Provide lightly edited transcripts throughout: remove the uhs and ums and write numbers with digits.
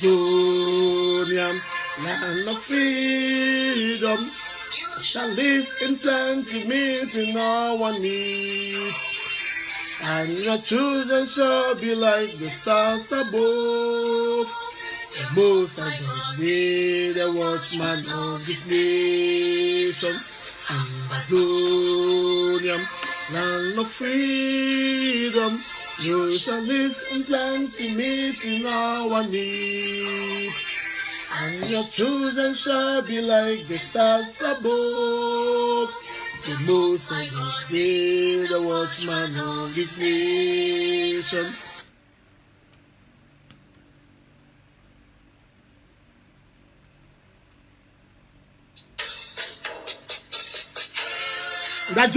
Amazonia, land of freedom. Shall live in plenty, meeting all our needs. And your children shall be like the stars above. The Most High God be the watchman of this nation. Amazonia, land of freedom. You shall live in plenty, meeting all our needs. And your children shall be like the stars above. The Most High God be the watchman of this nation. The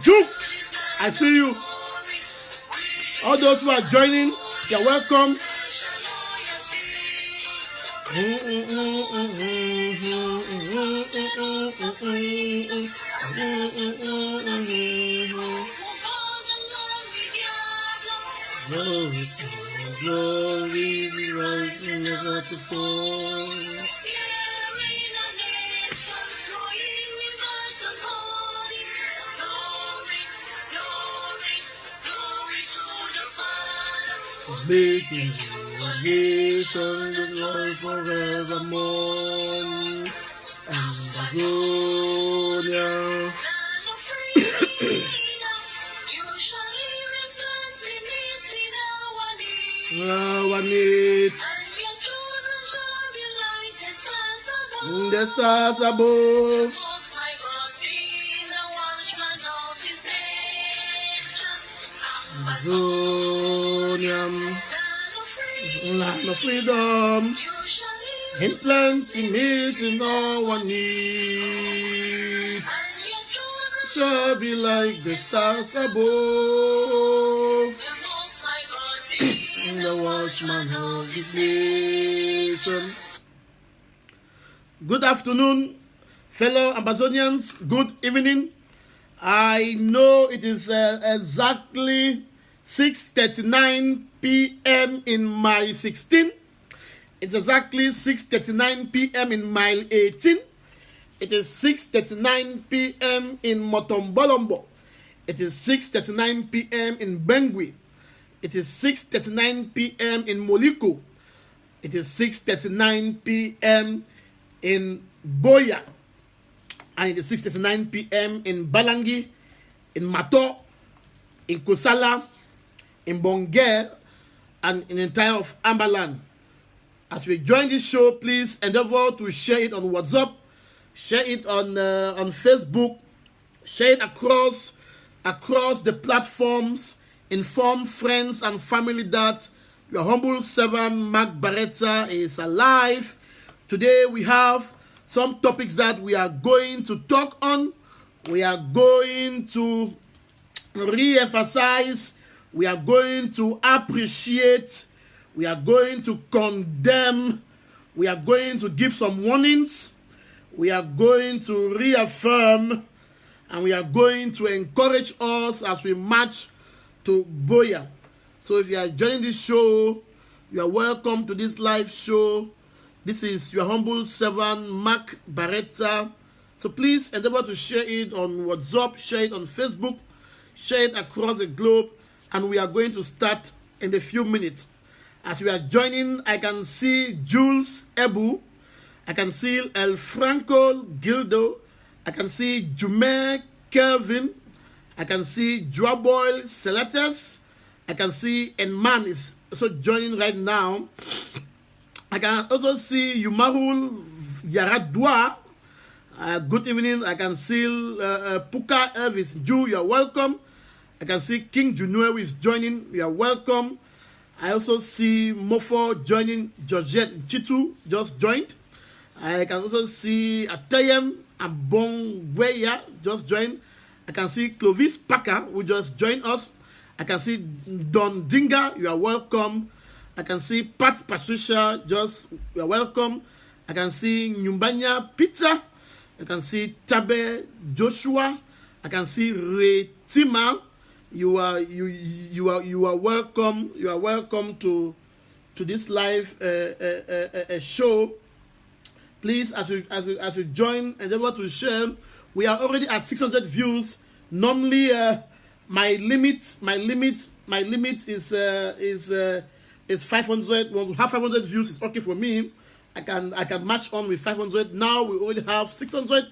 jukes, I see you. All those who are joining, you're welcome. Glory, rising never to fall. Making you a nation that lives forevermore. Amazonia. Our needs. The stars above. Amazonia, land of freedom, in plenty meeting all our needs. Shall be like the stars above. The watchman of this nation. Good afternoon, fellow Amazonians. Good evening. I know it is exactly 6:39 p.m. in mile 16. It's exactly 6:39 p.m. in mile 18. It is 6:39 p.m. in Motombolombo. It is 6:39 p.m. in Bengui. It is 6:39 p.m. in Moliko. It is 6:39 p.m. in Buea. And it is 6:39 p.m. in Balangi, in Mato, in Kusala, in Bonge, and in the entire of Ambaland. As we join this show, please endeavor to share it on WhatsApp, share it on Facebook, share it across the platforms. Inform friends and family that your humble servant Mark Bareta is alive. Today we have some topics that we are going to talk on. We are going to re-emphasize. We are going to appreciate. We are going to condemn. We are going to give some warnings. We are going to reaffirm. And we are going to encourage us as we march to Buea. So if you are joining this show, you are welcome to this live show. This is your humble servant, Mark Bareta. So please endeavor to share it on WhatsApp, share it on Facebook, share it across the globe, and we are going to start in a few minutes. As we are joining, I can see Jules Ebu, I can see El Franco Gildo, I can see Jume Kelvin, I can see Joaboy Selates, I can see Enman is also joining right now. I can also see Yumahul Yaradua. Good evening. I can see Puka Elvis Ju. You are welcome. I can see King Junue who is joining. You are welcome. I also see Mofo joining. Georgette Chitu just joined. I can also see Atayem Abongweya just joined. I can see Clovis Packer who just joined us. I can see Don Dinga. You are welcome. I can see Pat Patricia, you are welcome. I can see Nyumbanya Pizza. I can see Tabe Joshua. I can see Ray Tima. You are welcome. You are welcome to to this live show. Please, as you join, endeavor to share. We are already at 600 views. Normally, my limit is 500. When we have 500 views, it's okay for me. I can match on with 500. Now we already have 600.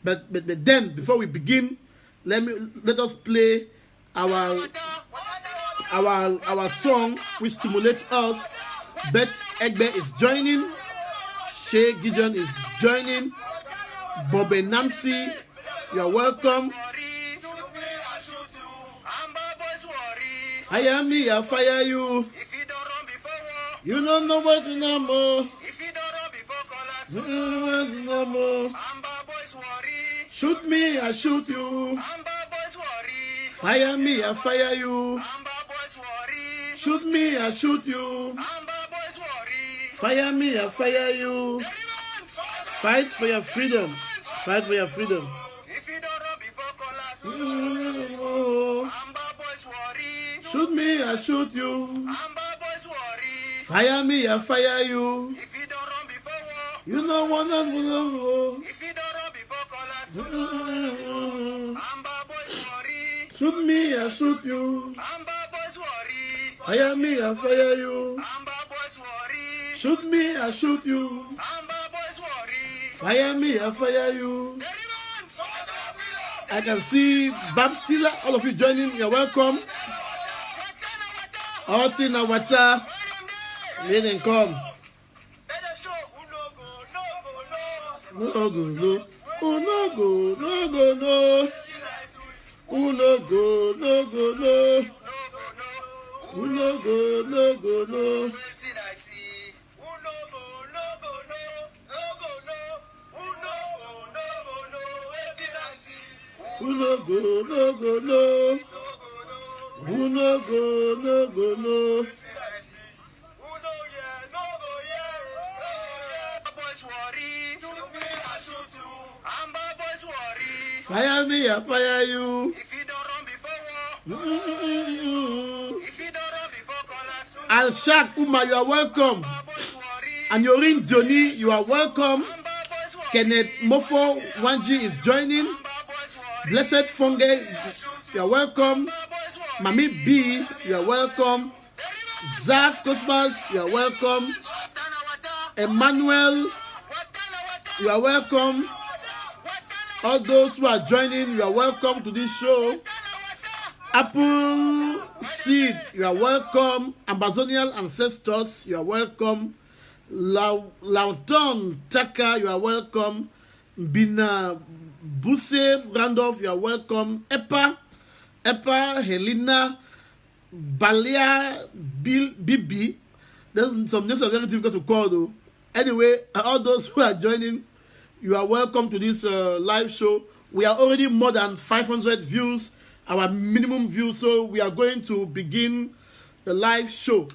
But then, before we begin, let us play our song which stimulates us. Beth Egbe is joining. Shay Gideon is joining. Bobby Nancy, you are welcome. Fire me, I fire you. If you don't run before war, You don't know what you know more. if you don't run before colors, You don't know what you know more. Amba boys worry, Shoot me, I shoot you. Amba boys worry, Fire me, I fire you. Amba boys worry, Shoot me, I shoot you. Amba boys worry. Fire me, I fire you. Fight for your freedom. Fight for your freedom. If you don't run before colors, Oh, Amba boys worry, shoot me, I shoot you. Amba boys worry. Fire me, I fire you. If you don't run before war, You know what I know. if you don't run before colors, Mm. Amba boys worry, Shoot me, I shoot you. Amba boys worry, Fire me, I fire you. Amba boys worry, Shoot me, I shoot you. Amba boys worry. Fire me, I fire you. I can see Babsila, all of you joining. You're welcome. Otina Wata, let them come. No go, no. Oh, no go, no go, no. Oh, no go, no go, no. Oh, no go, no go, no. Oh, no go, no go, no. Oh, no go, no go, no. Fire me, I fire you. If you don't run before war, Mm. if you don't run before colors, Al-Shak Uma, you are welcome. boys worry, And Yorin Dioni, you are welcome. Amba boys worry, Kenneth Mofo Wanji is joining. Amba boys worry, Blessed Funge, you are welcome. boys worry. Mami B, you are welcome. Zach Cosmas, you are welcome. Emmanuel, you are welcome. All those who are joining, you are welcome to this show. Apple Seed, you are welcome. Amazonian Ancestors, you are welcome. Launton Taka, you are welcome. Bina Buse Randolph, you are welcome. Epa Helena, Balia Bibi. There's some names are very difficult to call though. Anyway, all those who are joining, you are welcome to this live show. We are already more than 500 views, our minimum views, so we are going to begin the live show.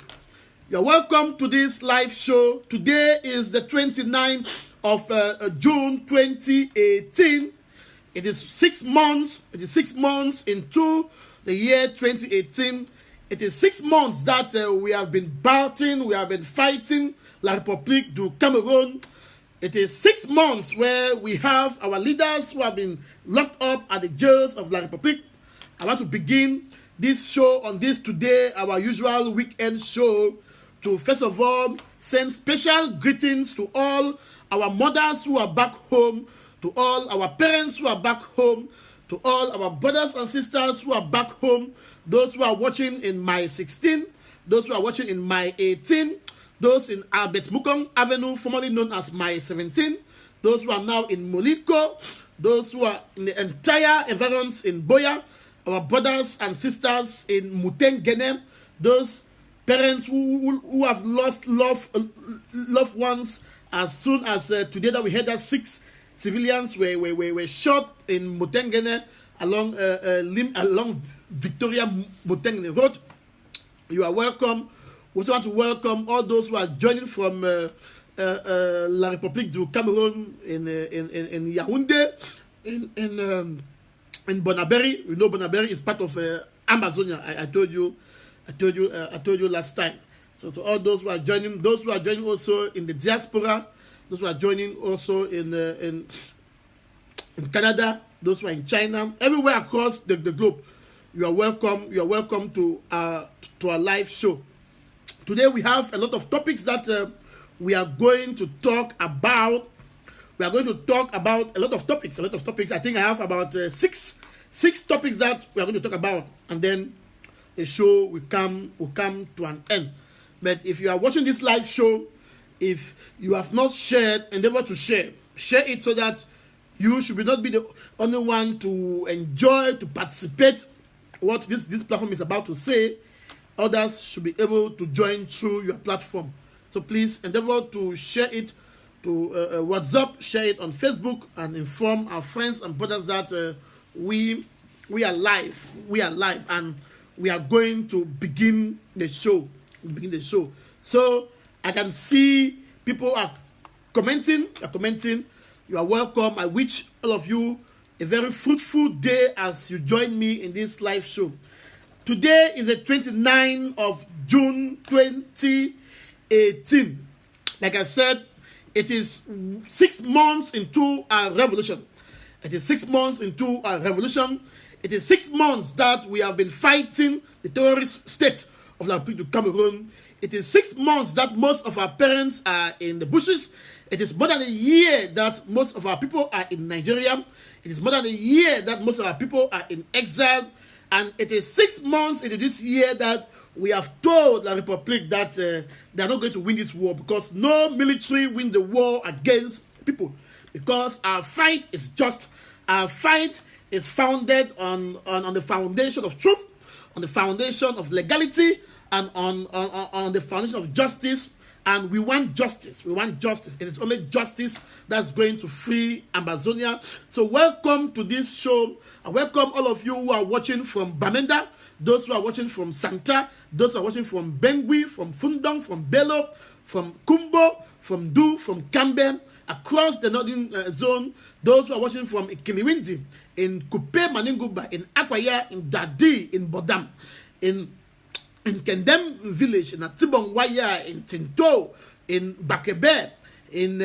You are welcome to this live show. Today is the 29th of June 2018. It is 6 months. It is 6 months into the year 2018. It is 6 months that we have been battling, we have been fighting La République du Cameroon. It is 6 months where we have our leaders who have been locked up at the jails of La République. I want to begin this show on this today, our usual weekend show, to first of all send special greetings to all our mothers who are back home, to all our parents who are back home, to all our brothers and sisters who are back home, those who are watching in my 16, those who are watching in my 18, those in Albert Mukong Avenue, formerly known as my 17, those who are now in Moliko, those who are in the entire environs in Buea, our brothers and sisters in Mutengene, those parents who have lost loved ones as soon as today that we heard that 6 civilians were shot in Mutengene along Victoria Mutengene Road. You are welcome. We also want to welcome all those who are joining from La République du Cameroun in Yaoundé, in Bonaberi. You know Bonaberi is part of Amazonia. I told you last time. So to all those who are joining also in the diaspora, those who are joining also in Canada, those who are in China, everywhere across the globe, you are welcome. You are welcome to our live show. Today we have a lot of topics that we are going to talk about. We are going to talk about a lot of topics. I think I have about six topics that we are going to talk about, and then the show will come to an end. But if you are watching this live show, if you have not shared, endeavor to share it so that you should not be the only one to enjoy, to participate what this platform is about to say. Others should be able to join through your platform. So please endeavor to share it to WhatsApp, share it on Facebook, and inform our friends and brothers that we are live, and we are going to begin the show. So I can see people are commenting. You are welcome. I wish all of you a very fruitful day as you join me in this live show. Today is the 29th of June 2018. Like I said, it is 6 months into our revolution. It is 6 months that we have been fighting the terrorist state of the Republic of Cameroon. It is 6 months that most of our parents are in the bushes. It is more than a year that most of our people are in Nigeria. It is more than a year that most of our people are in exile. And it is 6 months into this year that we have told the Republic that they are not going to win this war, because no military wins the war against people. Because our fight is just. Our fight is founded on the foundation of truth, on the foundation of legality, and on the foundation of justice. And we want justice. It is only justice that's going to free Amazonia. So welcome to this show. I welcome all of you who are watching from Bamenda, those who are watching from Santa, those who are watching from Bengui, from Fundong, from Bello, from Kumbo, from Du, from Camben, across the northern zone, those who are watching from Kiliwindi, in Kupe Maninguba, in Akwaya, in Dadi, in Bodam, in Kendem village, in Atibongwaya, in Tinto, in Bakebe, in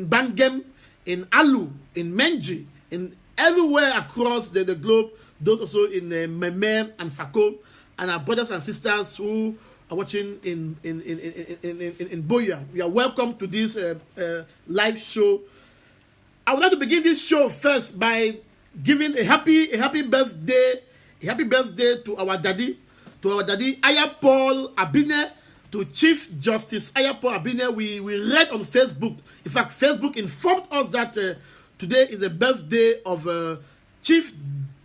Bangem, in Alu, in Menji, in everywhere across the globe, those also in Meme and Fako, and our brothers and sisters who are watching in Buea. You are welcome to this live show. I would like to begin this show first by giving a happy birthday to our daddy, Aya Paul Abine, to Chief Justice Aya Paul Abine. We read on Facebook. In fact, Facebook informed us that today is the birthday of Chief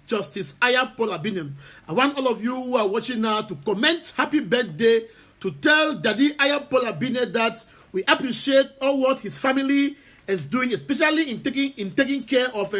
Justice Aya Paul Abine. I want all of you who are watching now to comment happy birthday, to tell Daddy Aya Paul Abine that we appreciate all what his family is doing, especially in taking care of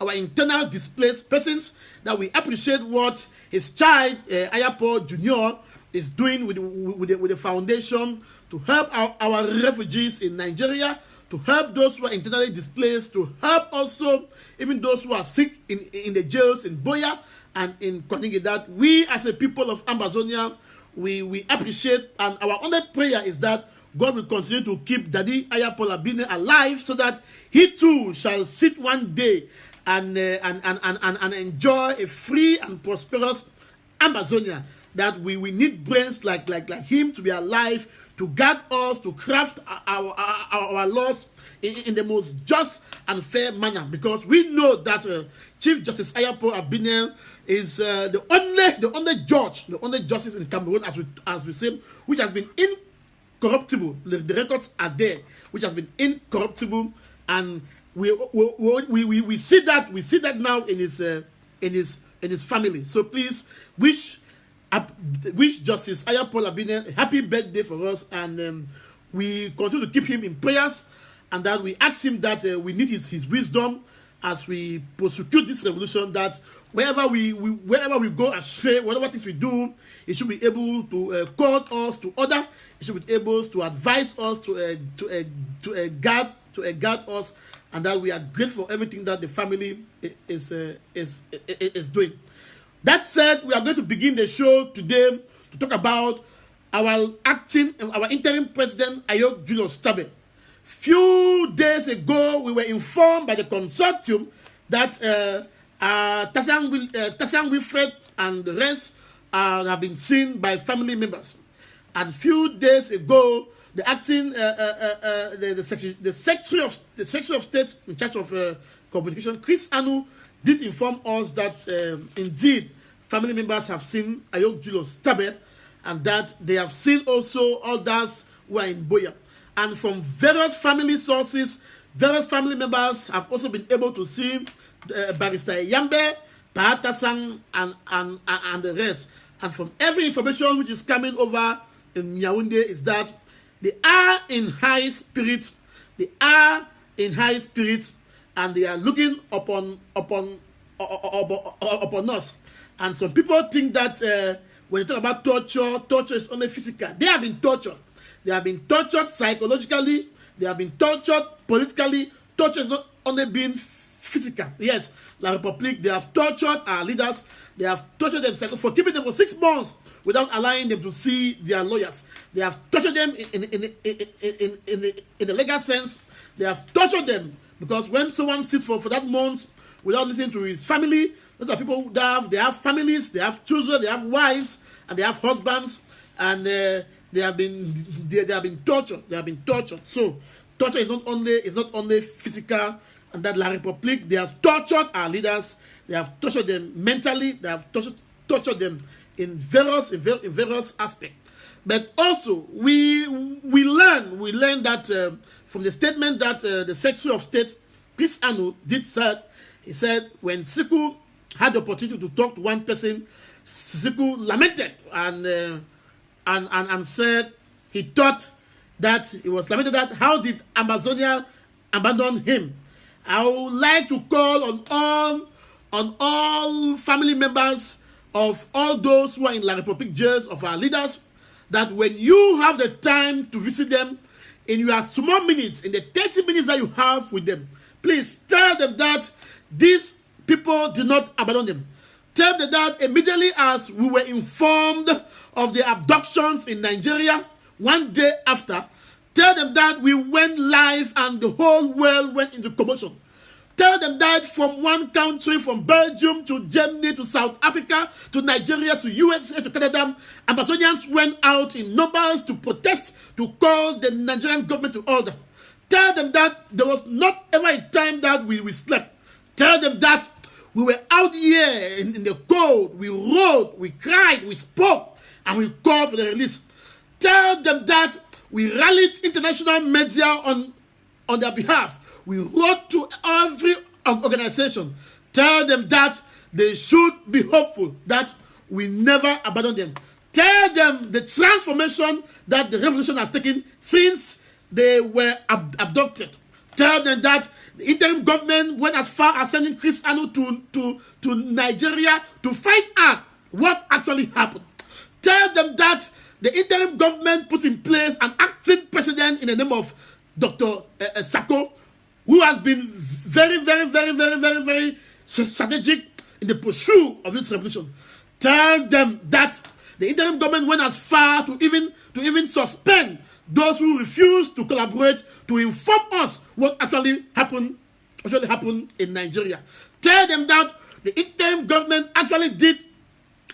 our internal displaced persons, that we appreciate what his child, Aya Paul Jr., is doing with the foundation to help our refugees in Nigeria, to help those who are internally displaced, to help also even those who are sick in the jails in Buea and in Konigi. That we as a people of Amazonia, we appreciate, and our only prayer is that God will continue to keep Daddy Aya Paul Abine alive, so that he too shall sit one day and enjoy a free and prosperous Amazonia. That we need brains like him to be alive, to guide us, to craft our laws in the most just and fair manner, because we know that Chief Justice Aya Paul Abine is the only justice in Cameroon, as we say, which has been incorruptible. The records are there, which has been incorruptible, and we see that now in his family. So please wish Justice Aya Paul Abine a happy birthday for us, and we continue to keep him in prayers, and that we ask him that we need his wisdom as we prosecute this revolution, that wherever we go astray, whatever things we do, he should be able to call us to order. He should be able to advise us, to guard us, and that we are grateful for everything that the family is doing. That said, we are going to begin the show today to talk about our interim president, Ayok Julius Tabe. Few days ago, we were informed by the consortium that Tasan Wilfred and the rest have been seen by family members. And few days ago, the acting the Secretary of State in charge of communication, Chris Anu, did inform us that indeed family members have seen Ayok Julius Tabe, and that they have seen also others who are in Buea. And from various family sources, various family members have also been able to see Barrister Yambe, Bareta and the rest. And from every information which is coming over in Yaoundé is that they are in high spirits. They are in high spirits, and they are looking upon us. And some people think that when you talk about torture is only physical. They have been tortured. They have been tortured psychologically. They have been tortured politically. Torture is not only being physical. Yes, La République, they have tortured our leaders. They have tortured them for keeping them for 6 months without allowing them to see their lawyers. They have tortured them in the legal sense. They have tortured them because when someone sits for that month without listening to his family, those are people who they have families, they have children, they have wives, and they have husbands, and they have been tortured. They have been tortured. So torture is not only physical, and that La République, they have tortured our leaders. They have tortured them mentally. They have tortured them in various aspects. But also we learn that from the statement that the Secretary of State Chris Anu did said. He said when Siku had the opportunity to talk to one person, Siku lamented and said he thought that it was lamented that how did Amazonia abandon him. I would like to call on all family members of all those who are in La République jails, of our leaders, that when you have the time to visit them, in your small minutes, in the 30 minutes that you have with them, please tell them that these people did not abandon them. Tell them that immediately as we were informed of the abductions in Nigeria, one day after, tell them that we went live and the whole world went into commotion. Tell them that from one country, from Belgium to Germany to South Africa to Nigeria to USA to Canada, Amazonians went out in numbers to protest, to call the Nigerian government to order. Tell them that there was not ever a time that we slept. Tell them that we were out here in the cold, we rode, we cried, we spoke, and we called for the release. Tell them that we rallied international media on their behalf. We wrote to every organization. Tell them that they should be hopeful, that we never abandon them. Tell them the transformation that the revolution has taken since they were abducted. Tell them that the interim government went as far as sending Chris Anu to Nigeria to find out what actually happened. Tell them that the interim government put in place an acting president in the name of Dr. Sako, who has been very strategic in the pursuit of this revolution. Tell them that the interim government went as far to even suspend those who refused to collaborate, to inform us what actually happened in Nigeria. Tell them that the interim government actually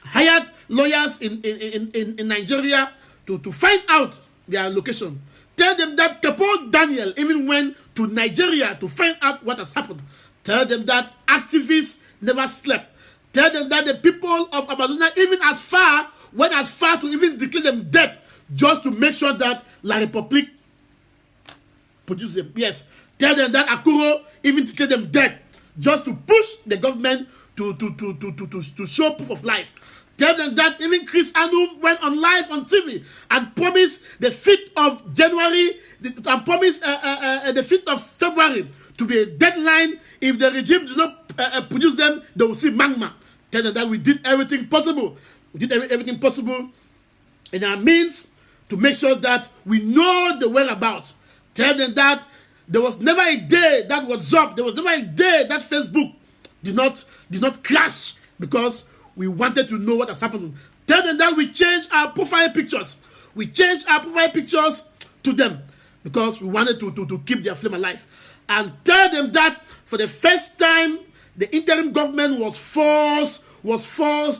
hired lawyers in Nigeria to find out their location. Tell them that Capo Daniel even went to Nigeria to find out what has happened. Tell them that activists never slept. Tell them that the people of Amazonia went as far to even declare them dead, just to make sure that La République produce them. Yes. Tell them that Akuro even declared them dead, just to push the government to show proof of life. Tell them that even Chris Anu went on live on TV and promised the 5th of January and promised the 5th of February to be a deadline. If the regime does not produce them, they will see magma. Tell them that we did everything possible. We did everything possible in our means to make sure that we know the whereabouts. Tell them that there was never a day that WhatsApp, there was never a day that Facebook did not crash because we wanted to know what has happened. Tell them that we changed our profile pictures. We changed our profile pictures to them because we wanted to keep their flame alive. And tell them that for the first time, the interim government was forced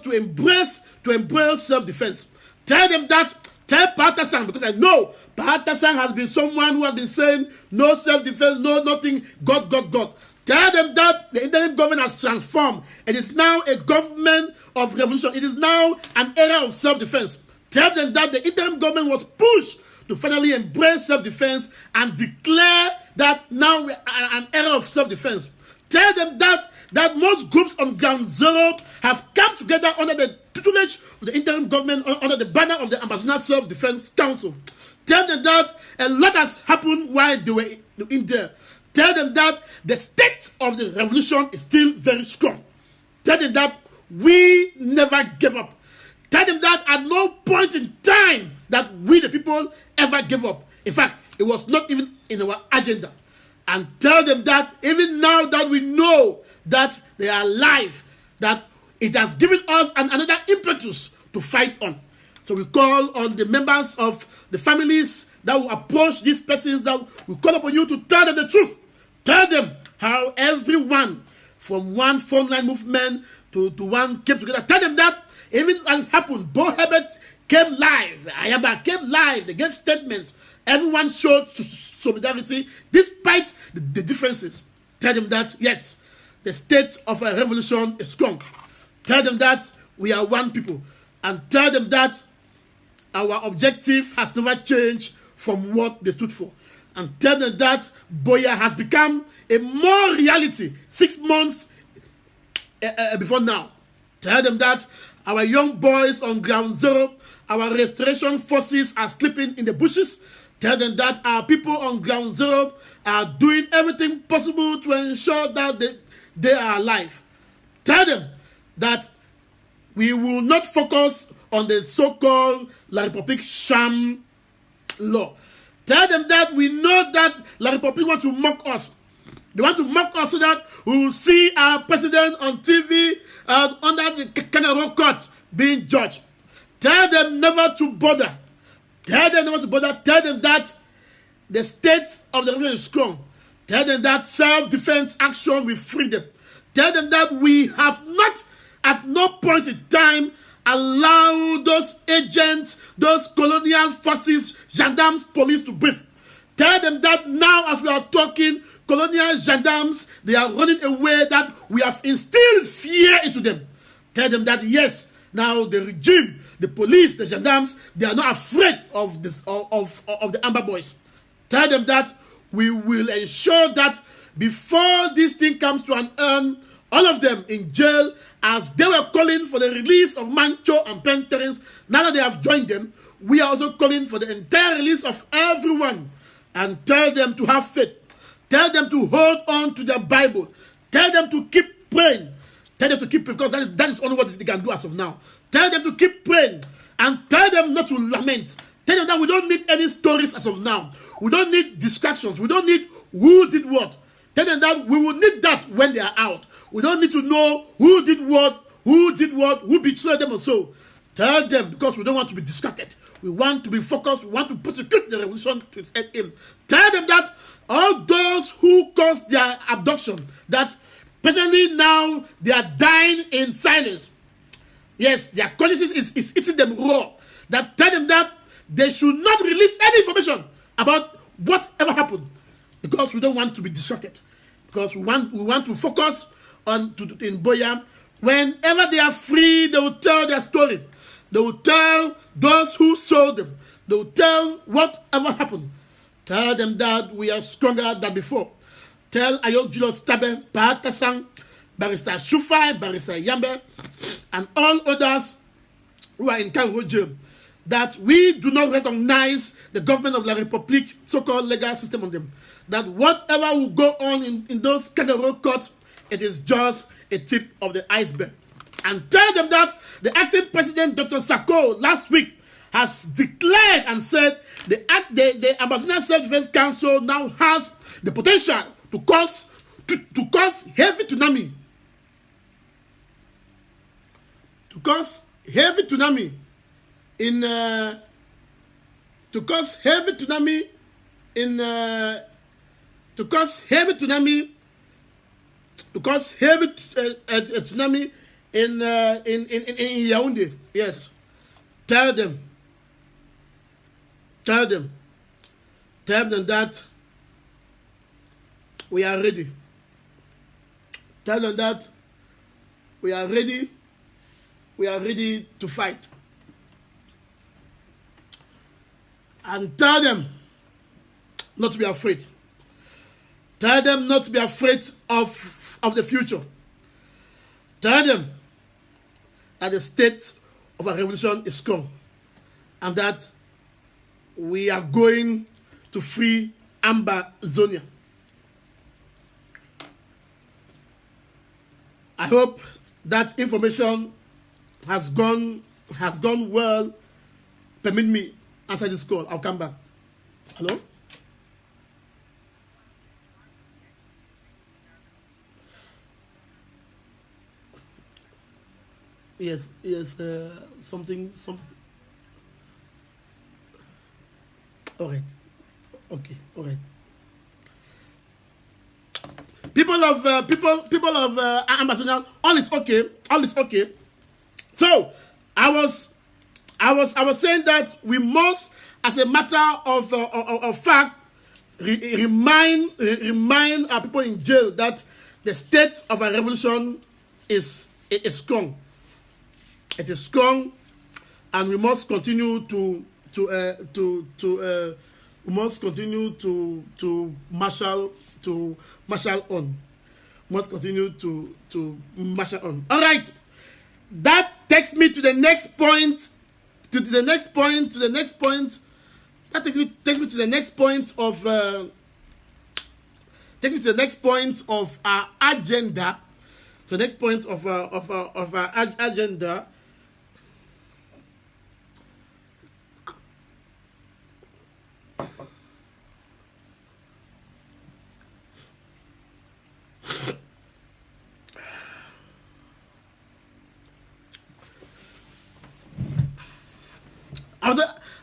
to embrace self-defense. Tell them that. Tell Bareta, because I know Bareta has been someone who has been saying no self-defense, no nothing, God. Tell them that the interim government has transformed. It is now a government of revolution. It is now an era of self-defense. Tell them that the interim government was pushed to finally embrace self-defense and declare that now we are an era of self-defense. Tell them that most groups on ground zero have come together under the tutelage of the interim government, under the banner of the Ambassador Self-Defense Council. Tell them that a lot has happened while they were in there. Tell them that the state of the revolution is still very strong. Tell them that we never gave up. Tell them that at no point in time that we the people ever gave up. In fact, it was not even in our agenda. And tell them that even now that we know that they are alive, that it has given us another impetus to fight on. So we call on the members of the families that will approach these persons, that we call upon you to tell them the truth. Tell them how everyone from one frontline movement to one came together. Tell them that even as happened, Bo Herbert came live, Ayaba came live, they gave statements. Everyone showed solidarity despite the differences. Tell them that, yes, the state of a revolution is strong. Tell them that we are one people. And tell them that our objective has never changed from what they stood for. And tell them that Buea has become a more reality 6 months before now. Tell them that our young boys on ground zero, our restoration forces are sleeping in the bushes. Tell them that our people on ground zero are doing everything possible to ensure that they are alive. Tell them that we will not focus on the so-called La République sham law. Tell them that we know that La République wants to mock us. They want to mock us so that we will see our president on TV under the kangaroo court being judged. Tell them never to bother. Tell them never to bother. Tell them that the state of the revolution is strong. Tell them that self-defense action will free them. Tell them that we have not, at no point in time, allowed those agents, those colonial forces, gendarmes, police to breathe. Tell them that now, as we are talking, colonial gendarmes, they are running away, that we have instilled fear into them. Tell them that, yes, now the regime, the police, the gendarmes, they are not afraid of this of the Amber Boys. Tell them that we will ensure that before this thing comes to an end, all of them in jail, as they were calling for the release of Mancho and Penterins. Now that they have joined them, we are also calling for the entire release of everyone. And tell them to have faith. Tell them to hold on to their Bible. Tell them to keep praying. Tell them to keep praying, because that is only what they can do as of now. Tell them to keep praying. And tell them not to lament. Tell them that we don't need any stories as of now. We don't need distractions. We don't need who did what. Tell them that we will need that when they are out. We don't need to know who did what, who betrayed them or so. Tell them, because we don't want to be distracted. We want to be focused. We want to prosecute the revolution to its end aim. Tell them that all those who caused their abduction, that presently now they are dying in silence. Yes, their consciousness is eating them raw. That tell them that they should not release any information about whatever happened, because we don't want to be distracted. Because we want to focus on in Buea. Whenever they are free, they will tell their story. They will tell those who sold them. They will tell whatever happened. Tell them that we are stronger than before. Tell Ayok Julius Tabe, Bareta, Barrister Shufai, Barrister Yambe, and all others who are in Kangaroo jail that we do not recognize the government of La République, so-called legal system on them. That whatever will go on in those kangaroo courts, it is just a tip of the iceberg. And tell them that the acting president, Dr. Sako, last week has declared and said the Ambassador Self-Defense Council now has the potential to cause heavy tsunami. To cause heavy tsunami in to cause heavy tsunami in tsunami in Yaoundé. Yes. Tell them that we are ready. Tell them that we are ready. We are ready to fight. And tell them not to be afraid. Tell them not to be afraid of the future. Tell them that the state of our revolution is strong and that we are going to free Ambazonia. I hope that information has gone well. Permit me answer this call. I'll come back. Hello? Yes, something. All right. Okay, all right. People of Ambazonia, all is okay. So I was saying that we must, as a matter of fact, remind our people in jail that the state of our revolution is strong. It is strong, and we must continue to marshal on. Must continue to marshal on. All right, that takes me to the next point. That takes me to the next point of our agenda. The next point of our agenda.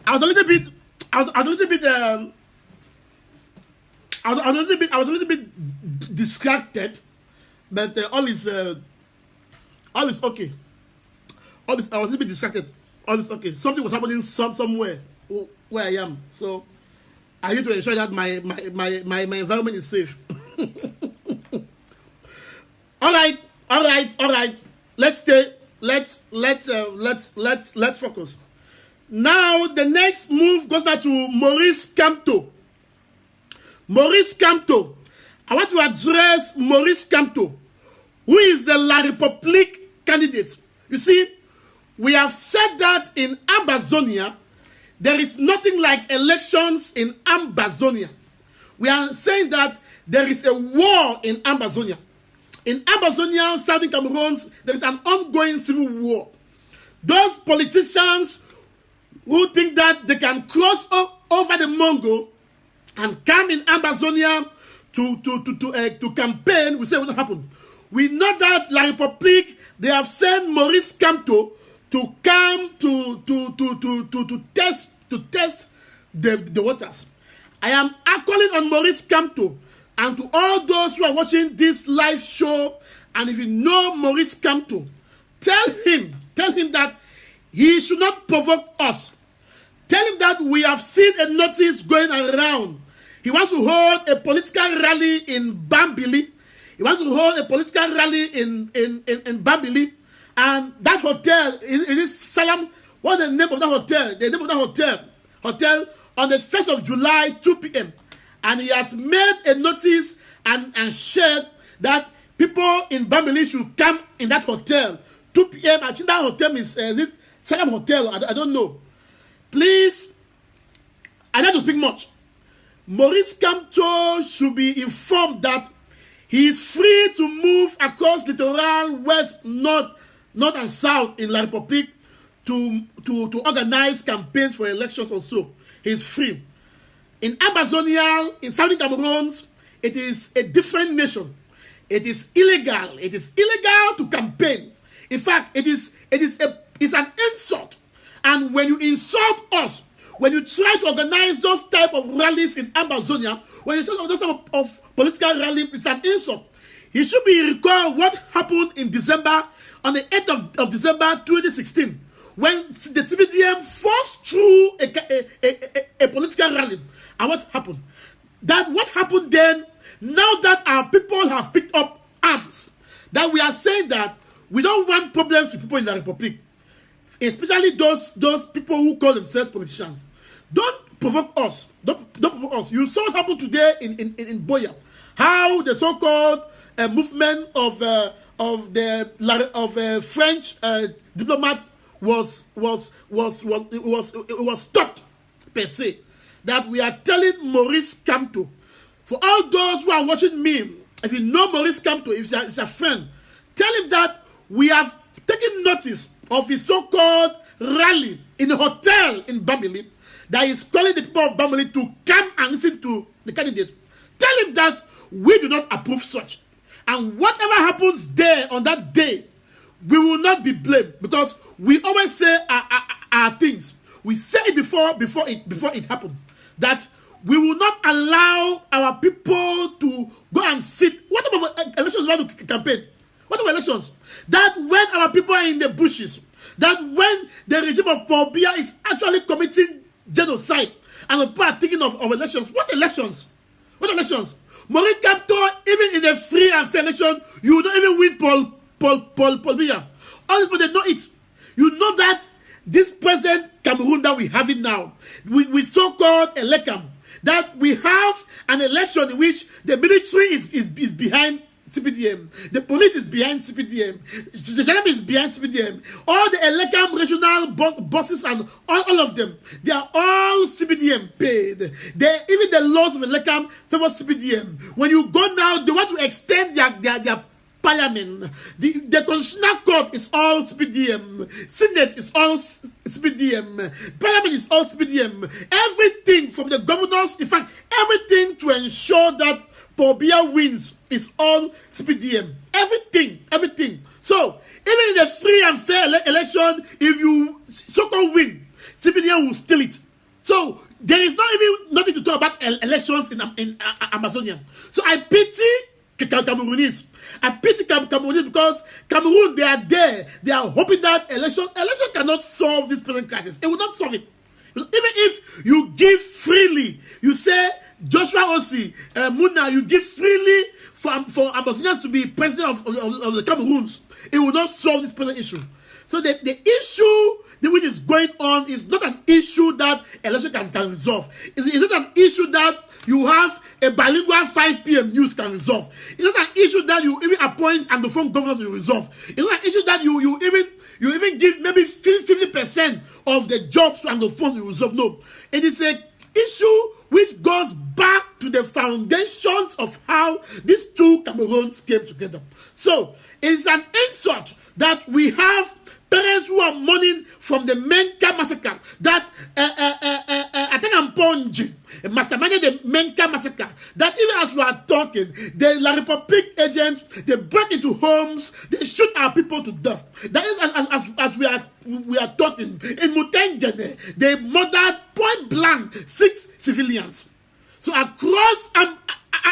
I was a little bit distracted, but all is okay. I was a little bit distracted. All is okay. Something was happening somewhere where I am, so I need to ensure that my environment is safe. All right. Let's focus. Now the next move goes back to Maurice Kamto. I want to address Maurice Kamto, who is the La République candidate. You see, we have said that in Ambazonia, there is nothing like elections in Ambazonia. We are saying that there is a war in Ambazonia. In Ambazonia, Southern Cameroon, there is an ongoing civil war. Those politicians who think that they can cross over the Mongo and come in Ambazonia to campaign, we say it will not happen. We know that La République, they have sent Maurice Kamto to come to test the waters. I am calling on Maurice Kamto and to all those who are watching this live show, and if you know Maurice Kamto, tell him that he should not provoke us. Tell him that we have seen a notice going around. He wants to hold a political rally in Bambili. In Bambili. And that hotel, it is Salam. What's the name of that hotel? The name of that hotel on the 1st of July, 2 p.m. And he has made a notice and shared that people in Bambili should come in that hotel. 2 p.m. I think that hotel is it Salam Hotel? I don't know. Please, I don't have to speak much. Maurice Kamto should be informed that he is free to move across littoral west, north and south in La République to organize campaigns for elections or so. He is free. In Ambazonia, in Southern Cameroon, it is a different nation. It is illegal. It is illegal to campaign. In fact, it's an insult. And when you insult us, when you try to organize those type of rallies in Amazonia, when you try to organize those type of political rally, it's an insult. He should be recalled what happened in December, on the 8th of December 2016, when the CBDM forced through a political rally. And what happened? What happened then, now that our people have picked up arms, that we are saying that we don't want problems with people in the Republic, especially those people who call themselves politicians. Don't provoke us. Don't provoke us. You saw what happened today in Buea, how the so-called movement of French diplomat was stopped per se. That we are telling Maurice Kamto, for all those who are watching me, if you know Maurice Kamto, if he's a friend, tell him that we have taken notice of his so-called rally in a hotel in Bamili, that is calling the people of Bamili to come and listen to the candidate. Tell him that we do not approve such. And whatever happens there on that day, we will not be blamed, because we always say our things. We say it before it happened, that we will not allow our people to go and sit. What about elections we want to campaign? What about elections? That when our people are in the bushes, that when the regime of Buea is actually committing genocide, and the people are thinking of elections. What elections? What elections? Maurice Kamto, even in a free and fair election, you don't even win Paul Biya. All these people, they know it. You know that this present Cameroon that we have it now, with so-called Elekam, that we have an election in which the military is behind CPDM, the police is behind CPDM, the general is behind CPDM, all the Elekam regional bosses and all of them, they are all CPDM paid. Even the laws of Elekam favor CPDM. When you go now, they want to extend their parliament. The constitutional court is all CPDM. Senate is all CPDM. Parliament is all CPDM. Everything from the governors, in fact, everything to ensure that Buea wins is all CPDM. Everything. So, even in a free and fair election, if you so-called win, CPDM will steal it. So, there is not even nothing to talk about elections in Amazonia. So, I pity Cameroonese. I pity Cameroonese, because Cameroon, they are there. They are hoping that election cannot solve this present crisis. It will not solve it. Even if you give freely, you say, Joshua Osi, Muna, you give freely for Amazonians to be president of the Cameroons, it will not solve this present issue. So the issue which is going on is not an issue that election can resolve. It's not an issue that you have a bilingual 5 p.m. news can resolve. It's not an issue that you even appoint and the phone governors will resolve. It's not an issue that you even give maybe 50% of the jobs to Anglophones will resolve. No. It is a issue which goes back to the foundations of how these two Cameroons came together. So, it's an insult that we have parents who are mourning from the Menka massacre, that I think I'm Ponji, masterminded the Menka massacre, that even as we are talking, the La Republique agents, they break into homes, they shoot our people to death. That is as we are talking. In Mutengene, they murdered point blank 6 civilians. So across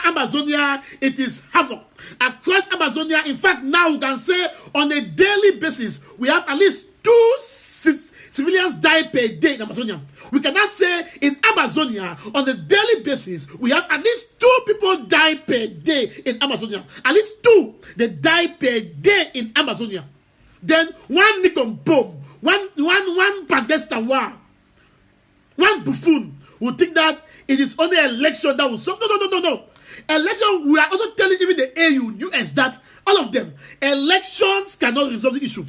Amazonia, it is havoc. Across Amazonia, in fact, now we can say on a daily basis, we have at least 2 civilians die per day in Amazonia. We cannot say in Amazonia, on a daily basis, we have at least 2 people die per day in Amazonia. At least 2, they die per day in Amazonia. Then one Nikon bomb, one Pandesta war, one buffoon will think that it is only election that will solve. No. Election, we are also telling even the AU, US, that all of them, elections cannot resolve the issue.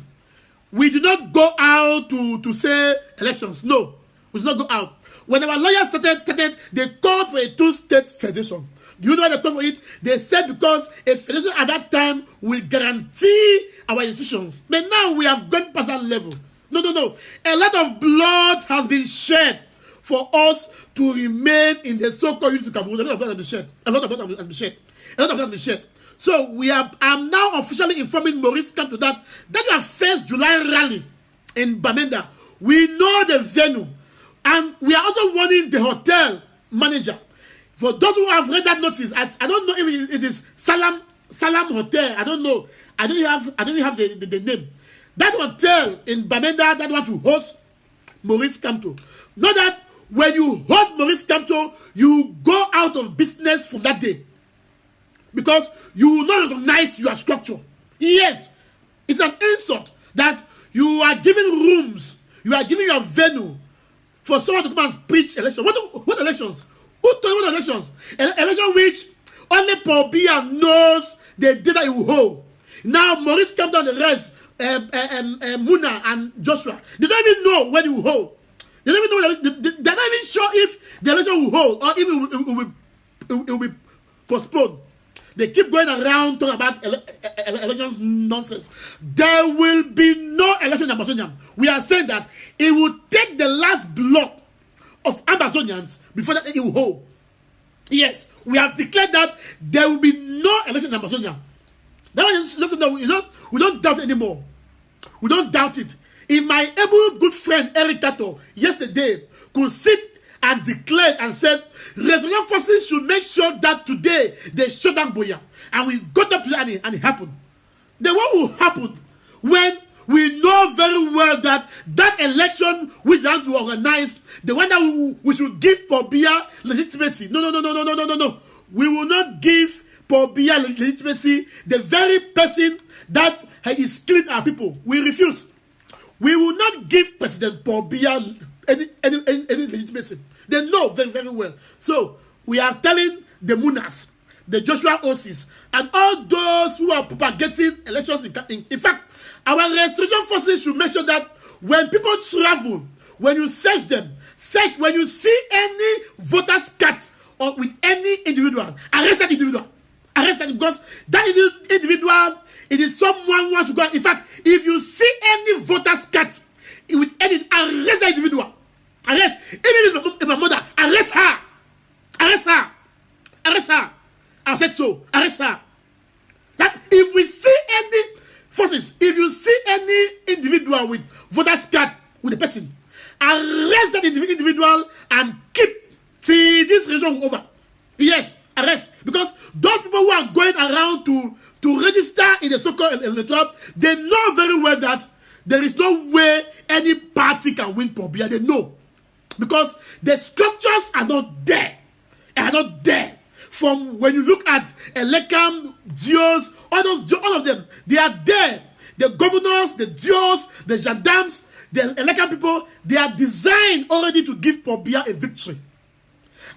We do not go out to say elections. No, we do not go out. When our lawyers started, they called for a 2-state federation. Do you know why they called for it? They said because a federation at that time will guarantee our institutions. But now we have gone past that level. No. A lot of blood has been shed for us to remain in the so-called unity of Cameroon. A lot of blood has been shed. So I'm now officially informing Maurice Kamto that our first July rally in Bamenda, we know the venue. And we are also warning the hotel manager. For those who have read that notice, I don't know if it is Salam Hotel. I don't know. I don't have the name. That hotel in Bamenda that want to host Maurice Kamto. Know that when you host Maurice Kamto, you go out of business from that day. Because you will not recognize your structure. Yes, it's an insult that you are giving rooms, you are giving your venue for someone to come and preach election. What elections? Who told you what elections? Election which only Paul Biya knows the data he will hold. Now Maurice Kamto and the rest, Muna and Joshua, they don't even know when he will hold. They don't even know. They're not even sure if the election will hold or if it will be postponed. They keep going around talking about elections nonsense. There will be no election in Amazonian. We are saying that it will take the last block of Amazonians before that it will hold. Yes, we have declared that there will be no election in Amazonia. That is listen, we don't doubt anymore. We don't doubt it. If my able good friend Eric Tato yesterday could sit and declared and said, Resolute forces should make sure that today they shut down Buea. And we got up to that and it happened. Then what will happen when we know very well that that election we want to organize, the one that we should give for Buea legitimacy? No. We will not give for Buea legitimacy the very person that is killing our people. We refuse. We will not give President Paul Biya any legitimacy. They know very, very well. So we are telling the Munas, the Joshua Osis, and all those who are propagating elections in fact, our restoration forces should make sure that when people travel, when you search them, when you see any voter's card or with any individual, arrest that individual. Arrest them, because that individual, it is someone who wants to go. In fact, if you see any voter's card with any, arrest that individual. Arrest. Even if it's my mother, arrest her. Arrest her. Arrest her. I said so. Arrest her. That if we see any forces, if you see any individual with voter's card with a person, arrest that individual and keep till this region over. Yes. Arrest, because those people who are going around to register in the so-called electoral, they know very well that there is no way any party can win for Buea. They know, because the structures are not there. Are not there. From when you look at Elekam, Dios, all of them, they are there. The governors, the Dios, the gendarmes, the Elekam people, they are designed already to give for Buea a victory,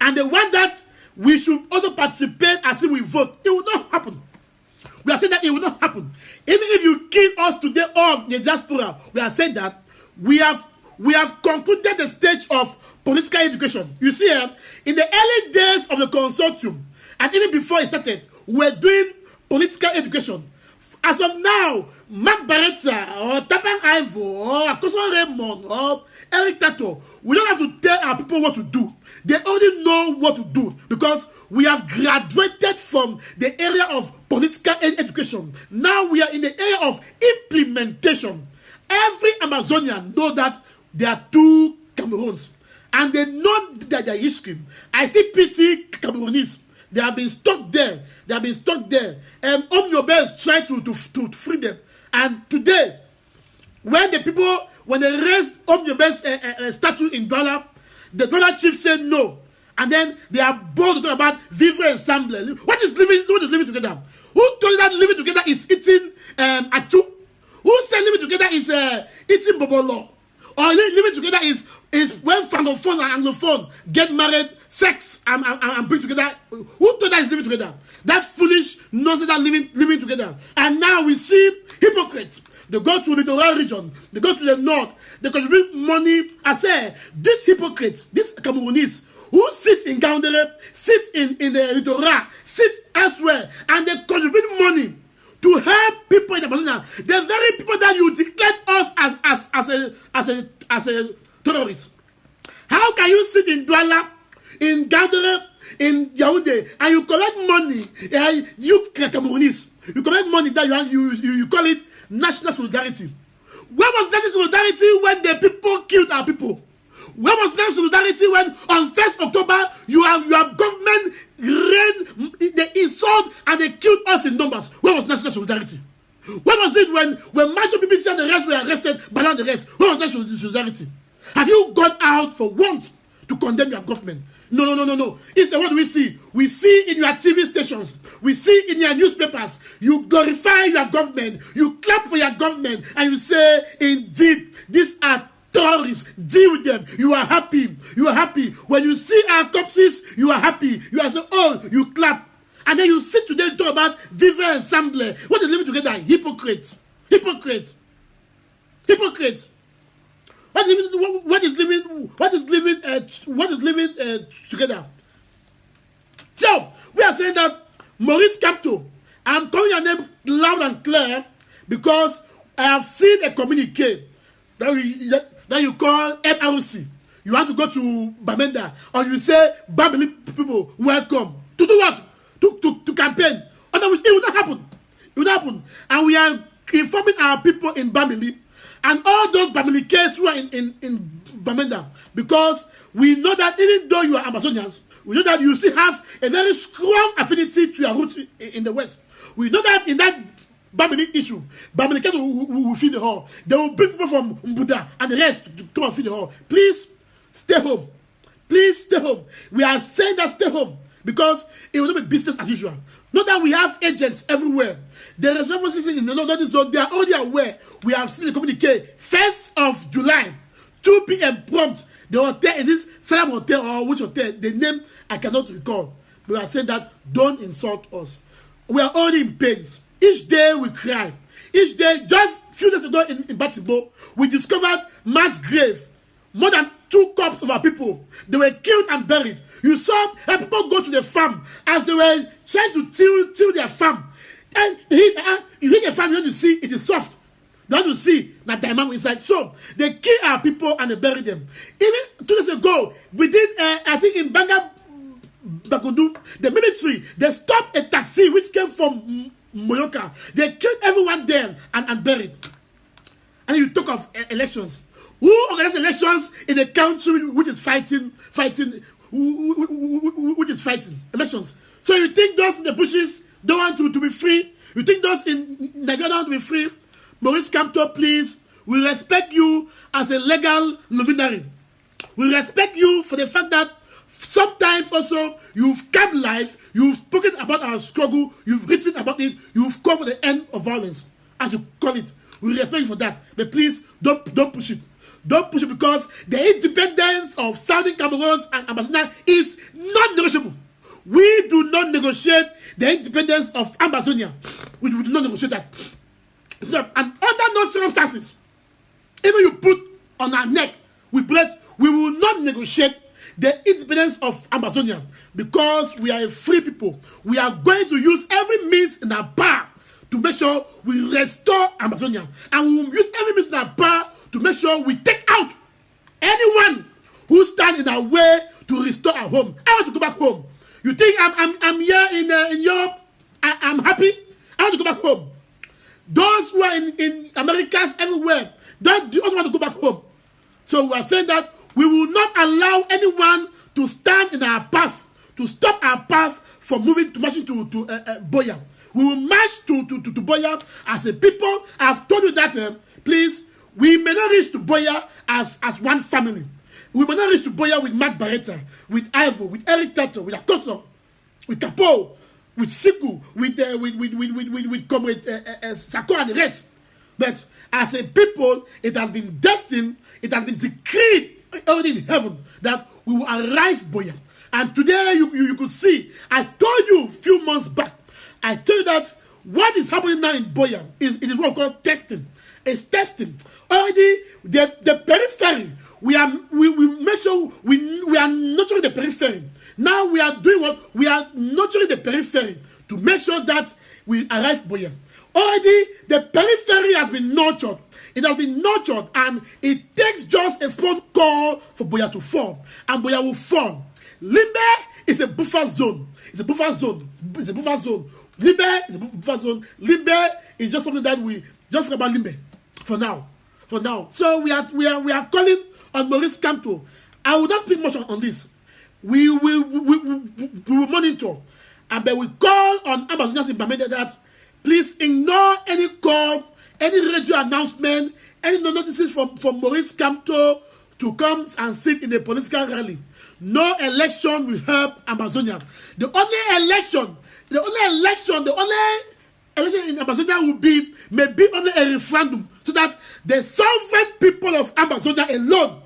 and they want that. We should also participate as if we vote. It will not happen. We are saying that it will not happen. Even if you kill us today or the diaspora, we are saying that we have concluded the stage of political education. You see, in the early days of the consortium, and even before it started, we were doing political education. As of now, Mark Bareta or Tapan Ivo or Akoso Raymond or Eric Tato, we don't have to tell our people what to do. They already know what to do, because we have graduated from the area of political education. Now we are in the area of implementation. Every Amazonian knows that there are two Cameroons, and they know that their history. I see pity Cameroonese. They have been stuck there. Omniobels try to free them. And today, when they raised Omniobels statue in Douala, the Douala chief said no. And then they are bold to talk about vivre ensemble. What is living together? Who told you that living together is eating achu? Who said living together is eating bobolo? Or living together is when francophone and anglophone get married, sex and bring together. Who told that is living together? That foolish nonsense that living together. And now we see hypocrites. They go to the littoral region. They go to the north. They contribute money. I say, these hypocrites, these Cameroonese, who sits in Gaoundéré, sits in the littoral, sits elsewhere, and they contribute money to help people in Amazonia. The very people that you declared us as a terrorist. How can you sit in Douala, in Gaoundéré, in Yaoundé, and you collect money? You Cameroonese, you collect money that you call it national solidarity. Where was national solidarity when the people killed our people? Where was national solidarity when on 1st October your government ran, they insult and they killed us in numbers? Where was national solidarity? Where was it when Macho BBC and the rest were arrested, but not the rest? Where was national solidarity? Have you gone out for once to condemn your government? No. Instead, what do we see? We see in your TV stations, we see in your newspapers, you glorify your government, you clap for your government, and you say, indeed, these are terrorists, deal with them. You are happy. You are happy. When you see our corpses, you are happy. You are so, oh, you clap. And then you sit today and talk about Vive Ensemble. What is living together? Hypocrites. What is living together? So we are saying that Maurice Kamto, I'm calling your name loud and clear because I have seen a communique that you call MRC. You want to go to Bamenda or you say Bamili people welcome to do what? To campaign. Otherwise, it will not happen. It will not happen. And we are informing our people in Bamili and all those Bamilikes who are in Bamenda, because we know that even though you are Amazonians, we know that you still have a very strong affinity to your roots in the West. We know that in that Bamili issue, Bamilikes will feed the hall. They will bring people from Buda and the rest to come and feed the hall. Please stay home. Please stay home. We are saying that stay home because it will not be business as usual. Not that we have agents everywhere. There is references in the northern zone. They are already aware. We have seen the communique. 1st of July, 2 p.m. prompt. The hotel, is this Salam Hotel or which hotel? The name I cannot recall. We are saying that don't insult us. We are already in pains. Each day we cry. Each day, just a few days ago in Batibo, we discovered mass grave. More than 2 corpses of our people. They were killed and buried. You saw people go to the farm as they were trying to till their farm. And you hit a farm, you want to see it is soft. You want to see that diamond inside. So they kill our people and they bury them. Even 2 days ago, within I think in Banga Bakundu, the military, they stopped a taxi which came from Moyoka. They killed everyone there and buried. And you talk of elections. Who organizes elections in a country which is fighting elections? So you think those in the bushes don't want to be free? You think those in Nigeria don't want to be free? Maurice Kamto, please, we respect you as a legal luminary. We respect you for the fact that sometimes also you've come live, you've spoken about our struggle, you've written about it, you've called for the end of violence, as you call it. We respect you for that. But please, don't push it. Don't push it because the independence of Southern Cameroon and Amazonia is not negotiable. We do not negotiate the independence of Amazonia. We do not negotiate that. And under no circumstances, even you put on our neck with blades, we will not negotiate the independence of Amazonia because we are a free people. We are going to use every means in our power to make sure we restore Amazonia. And we will use every means in our power to make sure we take out anyone who stands in our way to restore our home. I want to go back home. You think I'm here in Europe? I'm happy? I want to go back home. Those who are in Americas everywhere, they also want to go back home. So we are saying that we will not allow anyone to stand in our path, to stop our path from marching to Buea. We will march to Buea as a people. I have told you that, please, we may not reach to Buea as one family. We may not reach to Buea with Mark Bareta, with Ivo, with Eric Tato, with Akoso, with Capo, with Siku, with Comrade Sako and the rest. But as a people, it has been destined, it has been decreed already in heaven that we will arrive Buea. And today you could see, I told you a few months back, I told you that what is happening now in Buea is what we call testing. It's testing. Already the periphery, we make sure we are nurturing the periphery. Now we are doing what? We are nurturing the periphery to make sure that we arrive Buea. Already the periphery has been nurtured. It has been nurtured and it takes just a phone call for Buea to fall. And Buea will fall. Limbe is a buffer zone. It's a buffer zone. It's a buffer zone. Limbe is a buffer zone. Limbe is just something that we just forget about Limbe for now. For now. So we are calling on Maurice Kamto. I will not speak much on this. We will monitor. And then we call on Amazonians in Bamenda that please ignore any call, any radio announcement, any notices from Maurice Kamto to come and sit in a political rally. No election will help Amazonia. The only election in Amazonia will be maybe only a referendum, so that the sovereign people of Amazonia alone,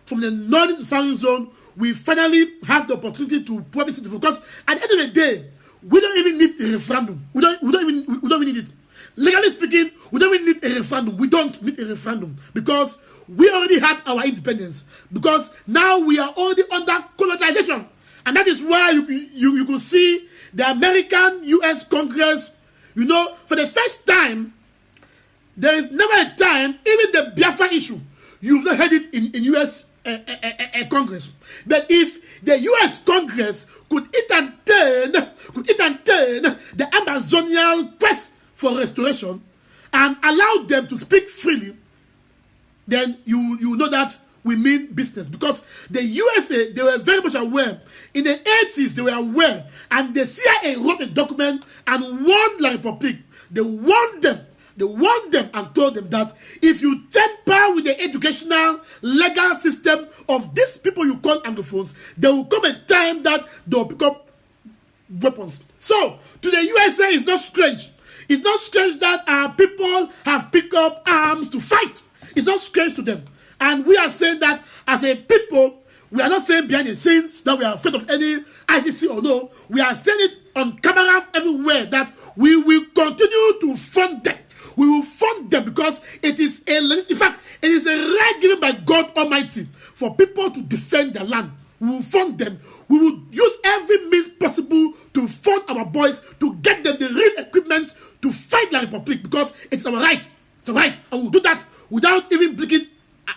from the northern to southern zone, we finally have the opportunity to promise it. Because at the end of the day, we don't even need a referendum. We don't even need it. Legally speaking, we don't even need a referendum. We don't need a referendum because we already had our independence. Because now we are already under colonization, and that is why you could see the American U.S. Congress. You know, for the first time, there is never a time, even the Biafra issue, you've not heard it in U.S. Congress. But if the U.S. Congress could entertain the Amazonian quest for restoration and allow them to speak freely, then you know that we mean business. Because the USA, they were very much aware. In the 80s, they were aware. And the CIA wrote a document and warned La Republique. They warned them and told them that if you tamper with the educational, legal system of these people you call Anglophones, there will come a time that they will pick up weapons. So, to the USA, it's not strange. It's not strange that our people have picked up arms to fight. It's not strange to them. And we are saying that as a people, we are not saying behind the scenes that we are afraid of any ICC or no. We are saying it on camera everywhere that we will continue to fund them. We will fund them because it is in fact, it is a right given by God Almighty for people to defend their land. We will fund them. We will use every means possible to fund our boys, to get them the real equipment to fight La Republique, because it's our right. It's our right. And we'll do that without even blinking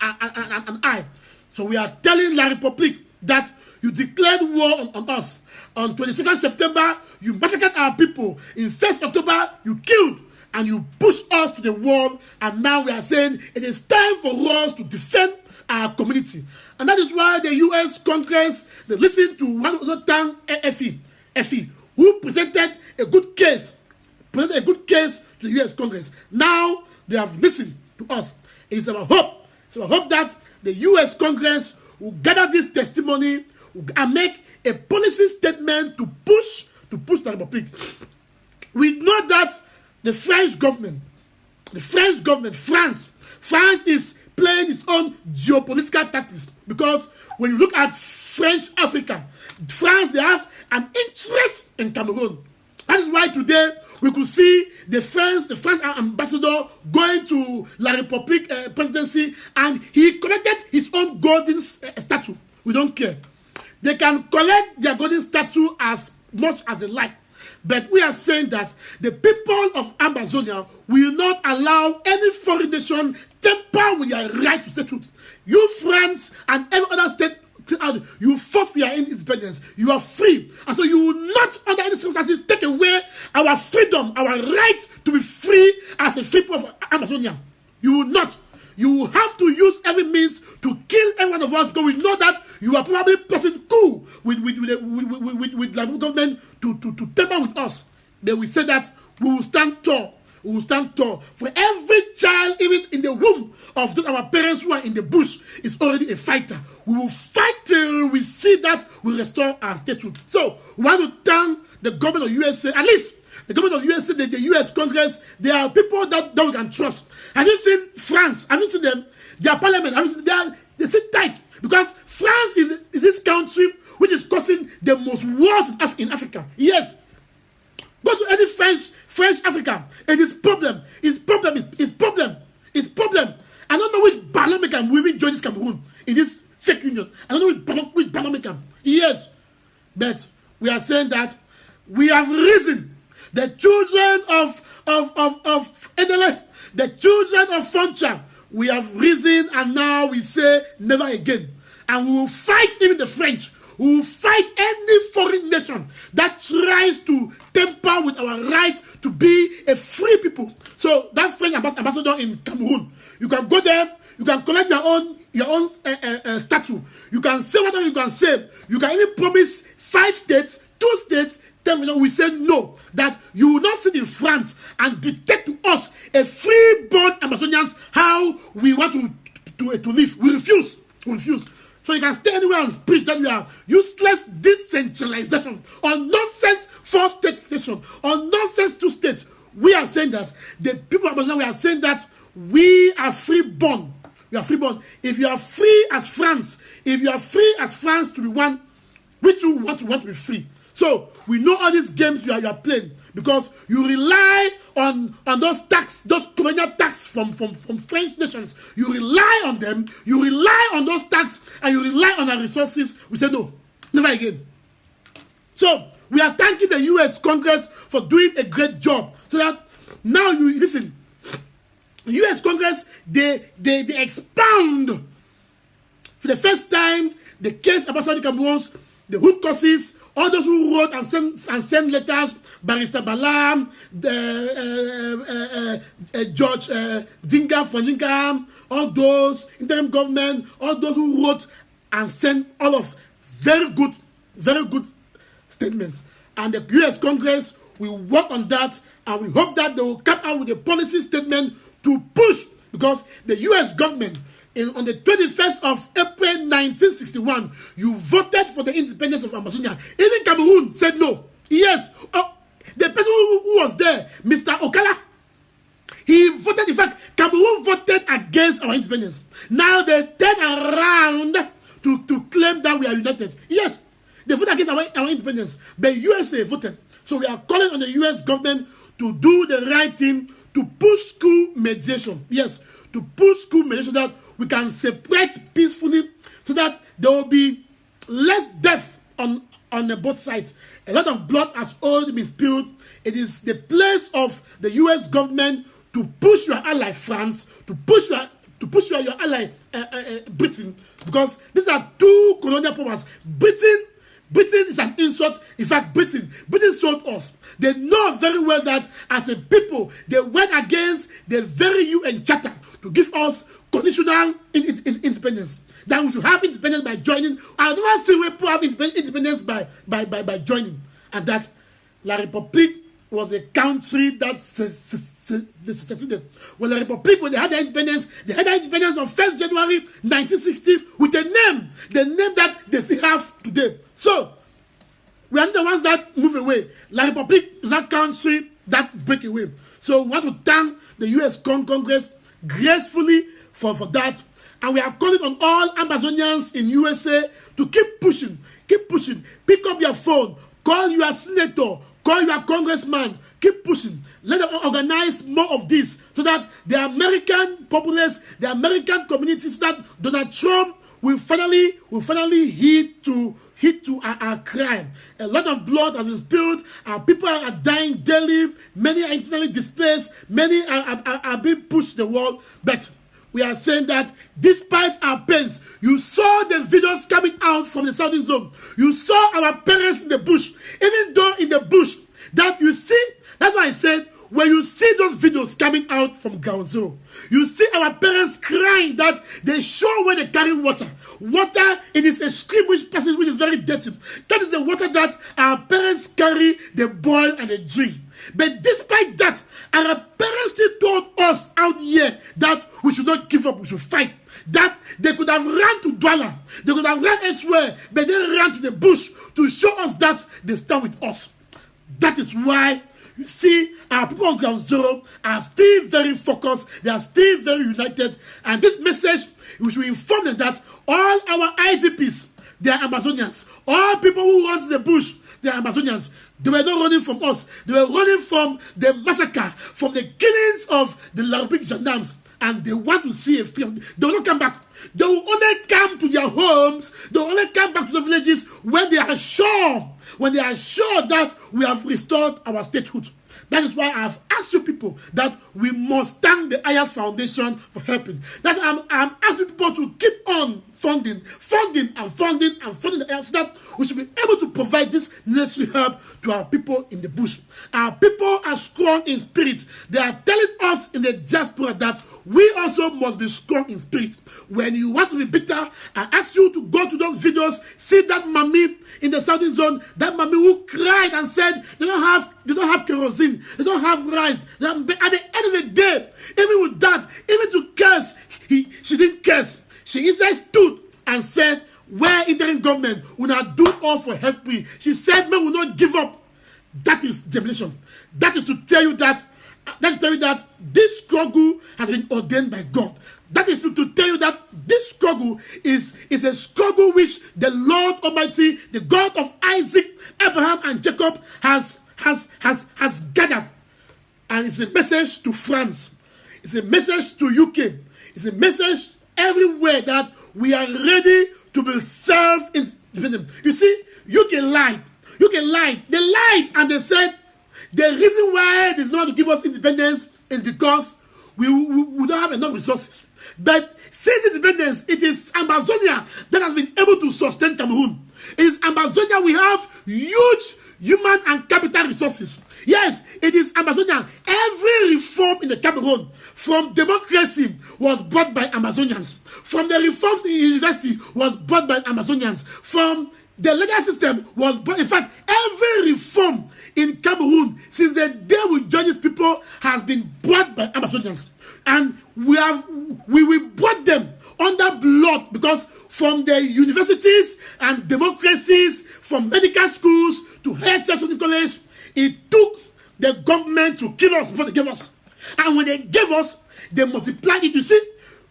an eye. So we are telling La Republique that you declared war on us. On 22nd September, you massacred our people. In 1st October, you killed and you pushed us to the wall. And now we are saying it is time for us to defend our community. And that is why the U.S. Congress, they listened to one other time, Effie, who presented a good case to the U.S. Congress. Now they have listened to us. It is our hope. It's our hope that the U.S. Congress will gather this testimony and make a policy statement to push the Republic. We know that the French government, France is playing its own geopolitical tactics, because when you look at French Africa, France, they have an interest in Cameroon. That is why today we could see the French ambassador going to La Republique presidency, and he collected his own golden statue. We don't care. They can collect their golden statue as much as they like. But we are saying that the people of Amazonia will not allow any foreign nation tamper with their right to statehood. You, France, and every other state, you fought for your independence. You are free. And so you will not, under any circumstances, take away our freedom, our right to be free as a people of Amazonia. You will not. You will have to use every means to kill every one of us, because we know that you are probably plotting coup with the government to tamper with us. But we say that we will stand tall. We will stand tall. For every child, even in the womb of those our parents who are in the bush, is already a fighter. We will fight till we see that we restore our statehood. So we want to thank the government of USA, at least the government of USA, the US Congress. They are people that we can trust. Have you seen France? Have you seen them? Their parliament, they sit tight, because France is this country which is causing the most wars in Africa. Yes. Go to any French Africa, and it's problem. It's problem. I don't know which Bareta will even join this Cameroon in this fake union. I don't know which Bareta. Yes. But we are saying that we have risen. The children of Edele, the children of Foncha, we have risen, and now we say never again. And we will fight even the French. We will fight any foreign nation that tries to tamper with our right to be a free people. So that French ambassador in Cameroon, you can go there, you can collect your own statue. You can say whatever you can say. You can even promise 5 states, 2 states. 10 million. We say no, that you will not sit in France and dictate to us, a free-born Amazonians, how we want to live. We refuse. We refuse. So you can stay anywhere and preach that we are useless decentralization or nonsense 4-state federation or nonsense 2 states. We are saying that the people of Amazon, we are saying that we are free-born. We are free-born. If you are free as France, to be one, we too want to be free. So we know all these games you are playing because you rely on those colonial tax from French nations. You rely on them. You rely on those tax and you rely on our resources. We say no, never again. So we are thanking the U.S. Congress for doing a great job. So that now you listen. The U.S. Congress they expound for the first time the case about Saudi Cameroons, the root causes. All those who wrote and sent letters, Barista Balam, George Dinga Foningham, all those interim government, all those who wrote and sent all of very good statements. And the U.S. Congress will work on that, and we hope that they will come out with a policy statement to push, because the U.S. government, on the 21st of April 1961, you voted for the independence of Amazonia. Even Cameroon said no. Yes. The person who was there, Mr. Okala, he voted. In fact, Cameroon voted against our independence. Now they turn around to claim that we are united. Yes, they voted against our independence. But USA voted. So we are calling on the U.S. government to do the right thing, to push school mediation. Yes, to push school mediation so that we can separate peacefully, so that there will be less death on both sides. A lot of blood has already been spilled. It is the place of the U.S. government to push your ally France, to push your ally Britain, because these are 2 colonial powers. Britain is an insult. In fact, Britain sold us. They know very well that as a people, they went against the very UN Charter to give us conditional independence. That we should have independence by joining. I never see where people have independence by joining. And that La République was a country that seceded. When La République, when they had their independence on 1st January 1960 with the name that they still have today. So, we are the ones that move away. La République is that country that break away. So, we want to thank the U.S. Congress gracefully for that. And we are calling on all Amazonians in USA to keep pushing. Pick up your phone, call your senator, call your congressman, keep pushing. Let them organize more of this so that the American populace, the American community, so that Donald Trump will finally hit to our crime. A lot of blood has been spilled. Our people are dying daily. Many are internally displaced. Many are being pushed the world. But we are saying that despite our pains, you saw the videos coming out from the southern zone. You saw our parents in the bush. Even though in the bush, that you see, that's why I said, when you see those videos coming out from ground zero, you see our parents crying that they show where they carry water. Water, it is a stream which passes, which is very dirty. That is the water that our parents carry, they boil and they drink. But despite that, our parents still told us out here that we should not give up, we should fight. That they could have run to Douala, they could have run elsewhere, but they ran to the bush to show us that they stand with us. That is why you see our people on ground zero are still very focused, they are still very united. And this message, we should inform them that all our IDPs, they are Amazonians. All people who run to the bush, they are Amazonians. They were not running from us. They were running from the massacre, from the killings of the Larbic gendarmes. And they want to see a film. They will not come back. They will only come to their homes. They will only come back to the villages when they are sure when they are sure that we have restored our statehood. That is why I have asked you people that we must thank the highest foundation for helping. That I'm asking people to keep on funding the help so that we should be able to provide this necessary help to our people in the bush. Our people are strong in spirit. They are telling us in the diaspora that we also must be strong in spirit. When you want to be bitter, I ask you to go to those videos, see that mommy in the southern zone, that mommy who cried and said they don't have kerosene, they don't have rice. At the end of the day, even with that, even to curse, she didn't curse. She instead stood and said, where interim government will not do all for help me. She said, men will not give up. That is demolition. That is to tell you that this struggle has been ordained by God. That is to tell you that this struggle is a struggle which the Lord Almighty, the God of Isaac, Abraham, and Jacob has gathered. And it's a message to France. It's a message to UK. It's a message everywhere that we are ready to be self-independent. You see, UK lied. UK lied. They lied and they said the reason why they don't want to give us independence is because we don't have enough resources. But since independence, it is Amazonia that has been able to sustain Cameroon. It is Amazonia we have huge human and capital resources. Yes, it is Amazonian. Every reform in the Cameroon, from democracy, was brought by Amazonians. From the reforms in university, was brought by Amazonians. From the legal system was brought. In fact, every reform in Cameroon since the day we joined these people has been brought by Amazonians, and we brought them under blood, because from the universities and democracies, from medical schools to health science college, it took the government to kill us before they gave us. And when they gave us, they multiplied it. You see,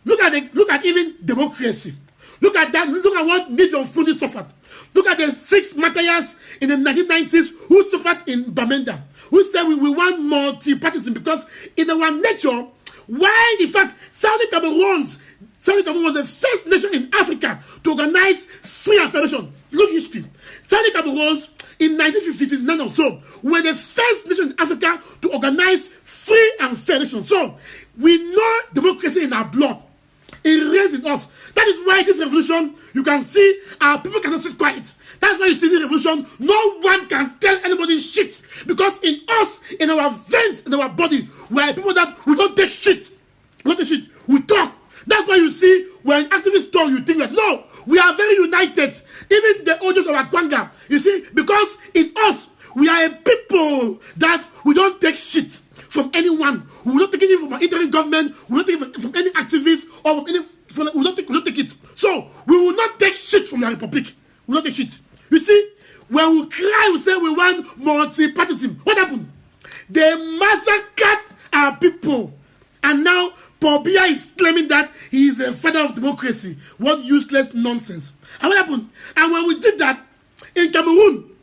look at even democracy. Look at that. Look at what Nijon Funi suffered. Look at the 6 martyrs in the 1990s who suffered in Bamenda, who said we want multi-partism, because in our nature, why in fact Saudi Cameroon was the first nation in Africa to organize free and federation. Look history. Saudi Cameroon in 1959 or so were the first nation in Africa to organize free and federation. So we know democracy in our blood. It reigns in us. That is why this revolution, you can see our people cannot sit quiet. That's why you see this revolution, no one can tell anybody shit. Because in us, in our veins, in our body, we are people that we don't take shit. We don't take shit. We talk. That's why you see when activists talk, you think that no, we are very united. Even the audience of Akwanga, you see, because in us, we are a people that we don't take shit from anyone. We will not take it from our interim government. We will not take it from any activist or from any. We don't take it. So we will not take shit from the republic. We will not take shit. You see, when we cry, we say we want multi-partism. What happened? They massacred our people, and now Paul Biya is claiming that he is a father of democracy. What useless nonsense! And what happened? And when we did that in Cameroon,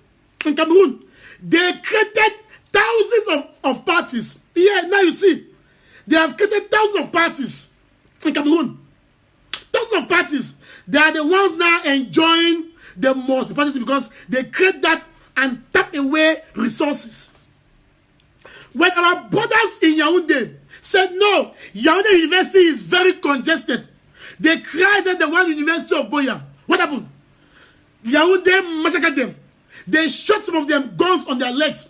they created thousands of parties. Yeah, now you see, they have created thousands of parties in Cameroon. Thousands of parties. They are the ones now enjoying the multi-partism because they create that and tap away resources. When our brothers in Yaoundé said no, Yaoundé University is very congested, they cried at the one University of Buea. What happened? Yaoundé massacred them. They shot some of them guns on their legs.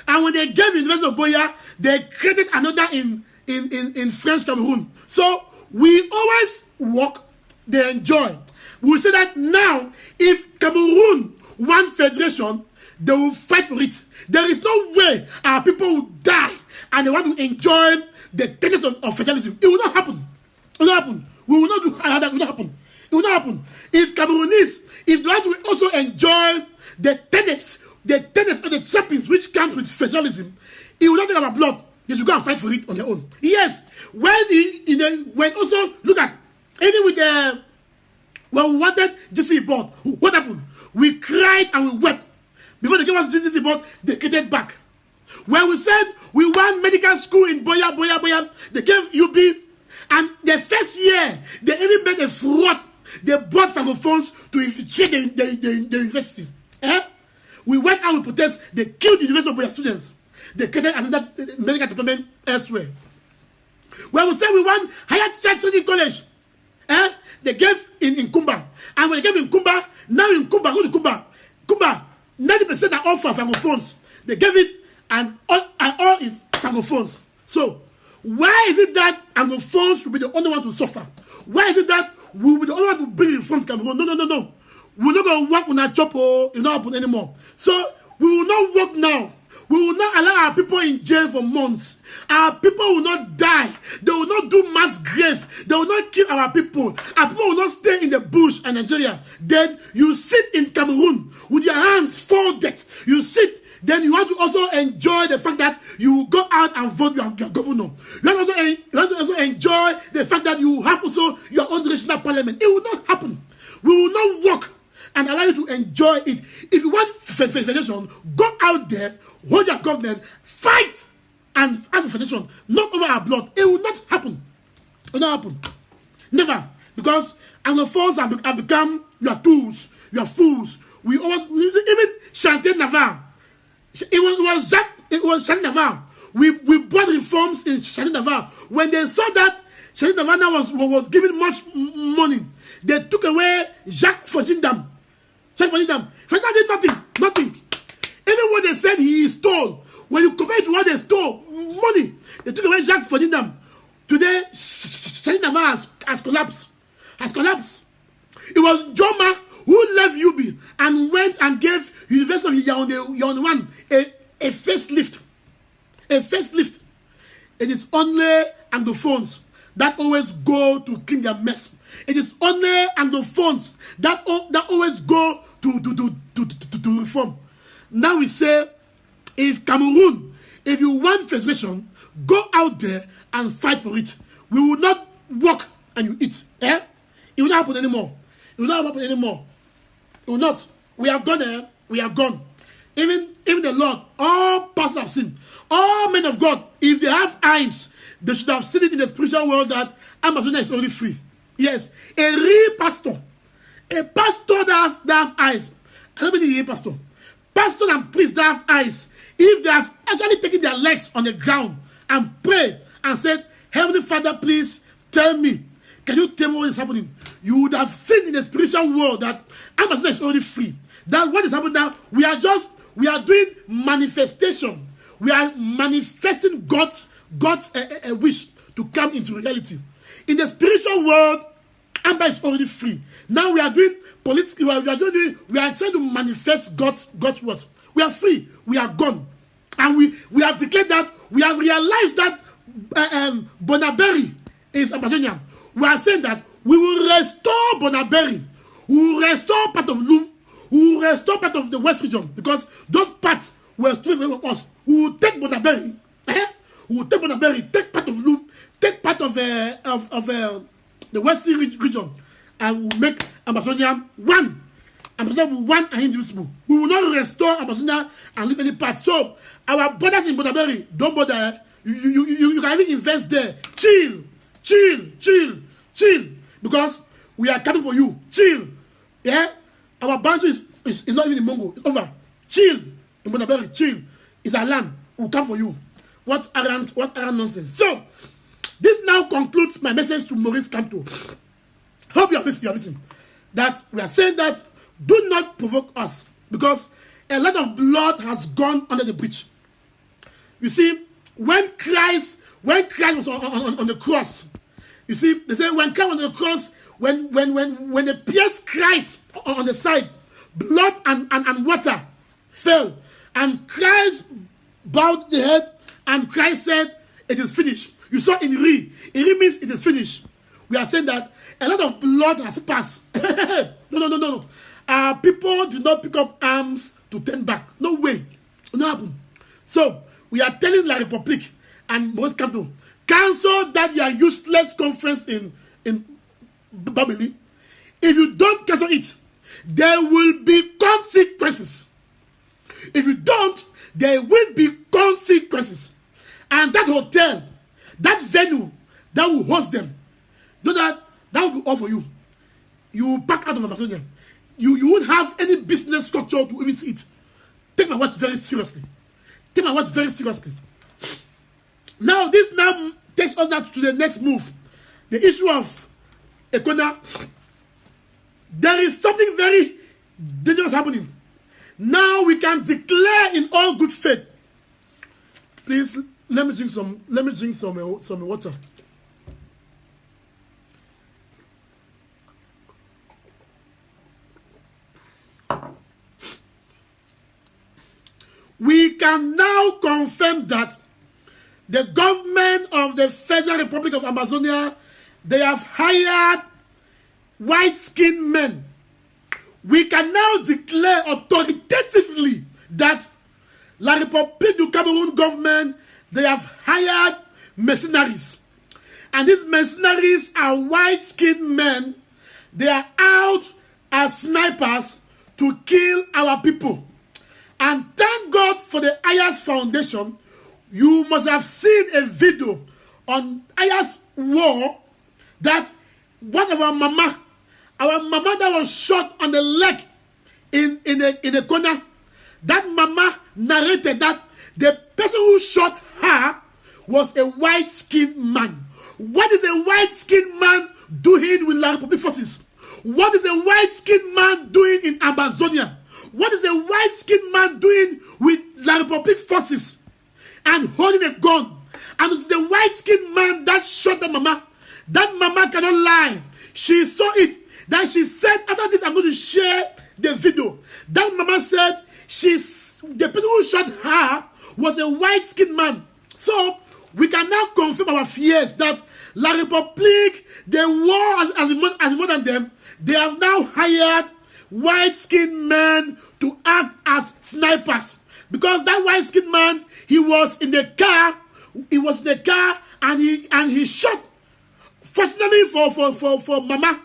And when they gave the University of Buea, they created another in French Cameroon. So we always work, they enjoy. We say that now, if Cameroon want federation, they will fight for it. There is no way our people will die and they want to enjoy the tenets of federalism. It will not happen. It will not happen. We will not do that. It will not happen. It will not happen. If Cameroonese, if they want to also enjoy the tenets or the trappings which comes with federalism, it will not take our blood. They should go and fight for it on their own. Yes, when also look at even with when we wanted GC board, what happened? We cried and we wept. Before they gave us GC board, they created back. When we said we want medical school in Buea, they gave UB, and the first year they even made a fraud. They brought francophones to infiltrate the university. We went out, we protest. They killed the University of Buea students. They created another medical department elsewhere. When we say we want higher teacher training college, they gave in Kumba. And when they gave in Kumba, now in Kumba, go to Kumba, 90% are all for francophones. They gave it, and all is francophones. So, why is it that francophones should be the only one to suffer? Why is it that we will be the only one to bring reforms to Cameroon? No. We're not going to work on our job, it will not happen anymore. So, we will not work now. We will not allow our people in jail for months. Our people will not die. They will not do mass grave. They will not kill our people. Our people will not stay in the bush and Nigeria. Then you sit in Cameroon with your hands folded. You sit. Then you want to also enjoy the fact that you go out and vote your governor. You want to also enjoy the fact that you have also your own regional parliament. It will not happen. We will not work and allow you to enjoy it. If you want federation, go out there, hold your government, fight, and ask for federation, not over our blood. It will not happen. It will not happen. Never. Because Anglophones have become your tools, your fools. We even Chantal Navarre. It was Chantal Navarre. We brought reforms in Chantal Navarre. When they saw that Chantal Navarre was giving much money, they took away Jacques Fojindam. Fojindam did nothing. Even what they said he stole, when you compare it to what they stole, money, they took away Jacques Fojindam. Today, Chantal Navarre has collapsed. It was Joma who left UB and went and gave University of Yaoundé 1 a facelift. A facelift. It is only Anglophones that always go to clean their mess. It is only Anglophones that always go to reform. Now we say, if Cameroon, if you want federation, go out there and fight for it. We will not work and you eat. It will not happen anymore. It will not. We are gone. We are gone. Even the Lord, all pastors have seen. All men of God, if they have eyes, they should have seen it in the spiritual world that Amazonia is only free. Yes, a real pastor. A pastor that have eyes. I don't mean a real pastor. Pastors and priests that have eyes. If they have actually taken their legs on the ground and prayed and said, Heavenly Father, please tell me, can you tell me what is happening? You would have seen in the spiritual world that Amazonia is only free. That what is happening now, we are doing manifestation. We are manifesting God's wish to come into reality. In the spiritual world, Amba is already free. Now we are doing political. We are trying to manifest God's what? We are free. We are gone, and we have declared that. We have realized that Bonaberry is Amazonian. We are saying that we will restore Bonaberry. We will restore part of Lum. We will restore part of the West region because those parts were stolen from us. We will take Bonaberry. We will take Bonaberry. Take part of Lum. Take part of the Western region, and we'll make Amazonia one. Amazonia will be one and indivisible. We will not restore Amazonia and leave any part. So our brothers in Bonaberry, don't bother. You can even invest there. Chill, because we are coming for you. Chill. Yeah, our boundary is not even in Mongo. It's over. Chill in Bonaberry. Chill. It's our land. We'll come for you. What arrant nonsense. So this now concludes my message to Maurice Kamto. Hope you are listening. That we are saying that do not provoke us because a lot of blood has gone under the bridge. You see, when Christ was on the cross, you see, they say when Christ was on the cross, when they pierced Christ on the side, blood and water fell, and Christ bowed the head, and Christ said, "It is finished." You saw in Ri. Ri means it is finished. We are saying that a lot of blood has passed. No. Our people did not pick up arms to turn back. No way. It will not happen. So, we are telling La République and Maurice Kamto, cancel that your useless conference in Babylon. If you don't cancel it, there will be consequences. If you don't, there will be consequences. And that hotel, that venue that will host them, that will be all for you. You will pack out of Amazonia. You won't have any business structure to even see it. Take my words very seriously. Take my words very seriously. Now, this now takes us now to the next move. The issue of Ekona. There is something very dangerous happening. Now we can declare in all good faith. Please, let me drink some water. We can now confirm that the government of the Federal Republic of Amazonia, they have hired white-skinned men. We can now declare authoritatively that La République du Cameroon government, they have hired mercenaries. And these mercenaries are white-skinned men. They are out as snipers to kill our people. And thank God for the Ayas Foundation. You must have seen a video on Ayas war that one of our mama that was shot on the leg in a corner, that mama narrated that the person who shot her was a white-skinned man. What is a white-skinned man doing with La République forces? What is a white-skinned man doing in Amazonia? What is a white-skinned man doing with La République forces? And holding a gun. And it's the white-skinned man that shot the mama. That mama cannot lie. She saw it. That she said, after this, I'm going to share the video. That mama said, the person who shot her was a white-skinned man. So, we can now confirm our fears that La République, the war has more than them. They have now hired white-skinned men to act as snipers. Because that white-skinned man, he was in the car. He was in the car and he shot. Fortunately for Mama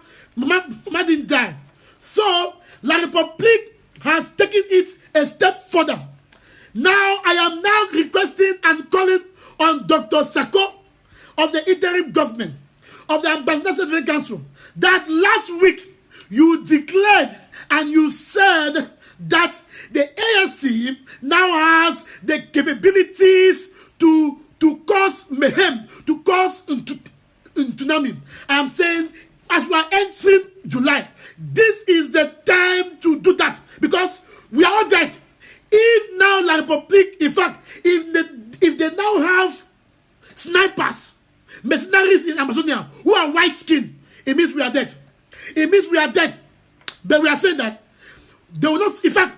didn't die. So, La République has taken it a step further. Now, I am now requesting and calling on Dr. Sako of the interim government, of the Ambassador Civil Council, that last week you declared and you said that the ANC now has the capabilities to cause mayhem, to cause tsunami. I am saying, as we are entering July, this is the time to do that, because we are all dead. If now La République, in fact, if they now have snipers, mercenaries in Amazonia who are white-skinned, it means we are dead. It means we are dead. But we are saying that they will not. In fact,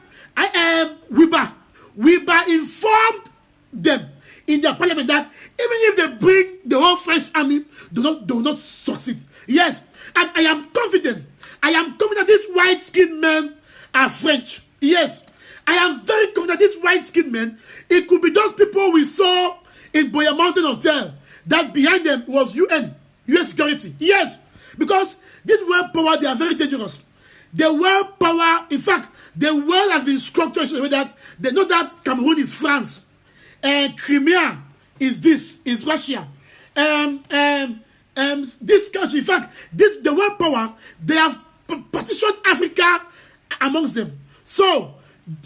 Wiba informed them in their parliament that even if they bring the whole French army, they will not succeed. Yes, and I am confident these white-skinned men are French. Yes, I am very confident these white-skinned men, it could be those people we saw in Buea Mountain Hotel, that behind them was UN security. Yes, because this world power, they are very dangerous. The world power, in fact, the world has been structured in a way that they know that Cameroon is France, and Crimea is Russia, this country, in fact, the world power, they have partitioned Africa amongst them. So,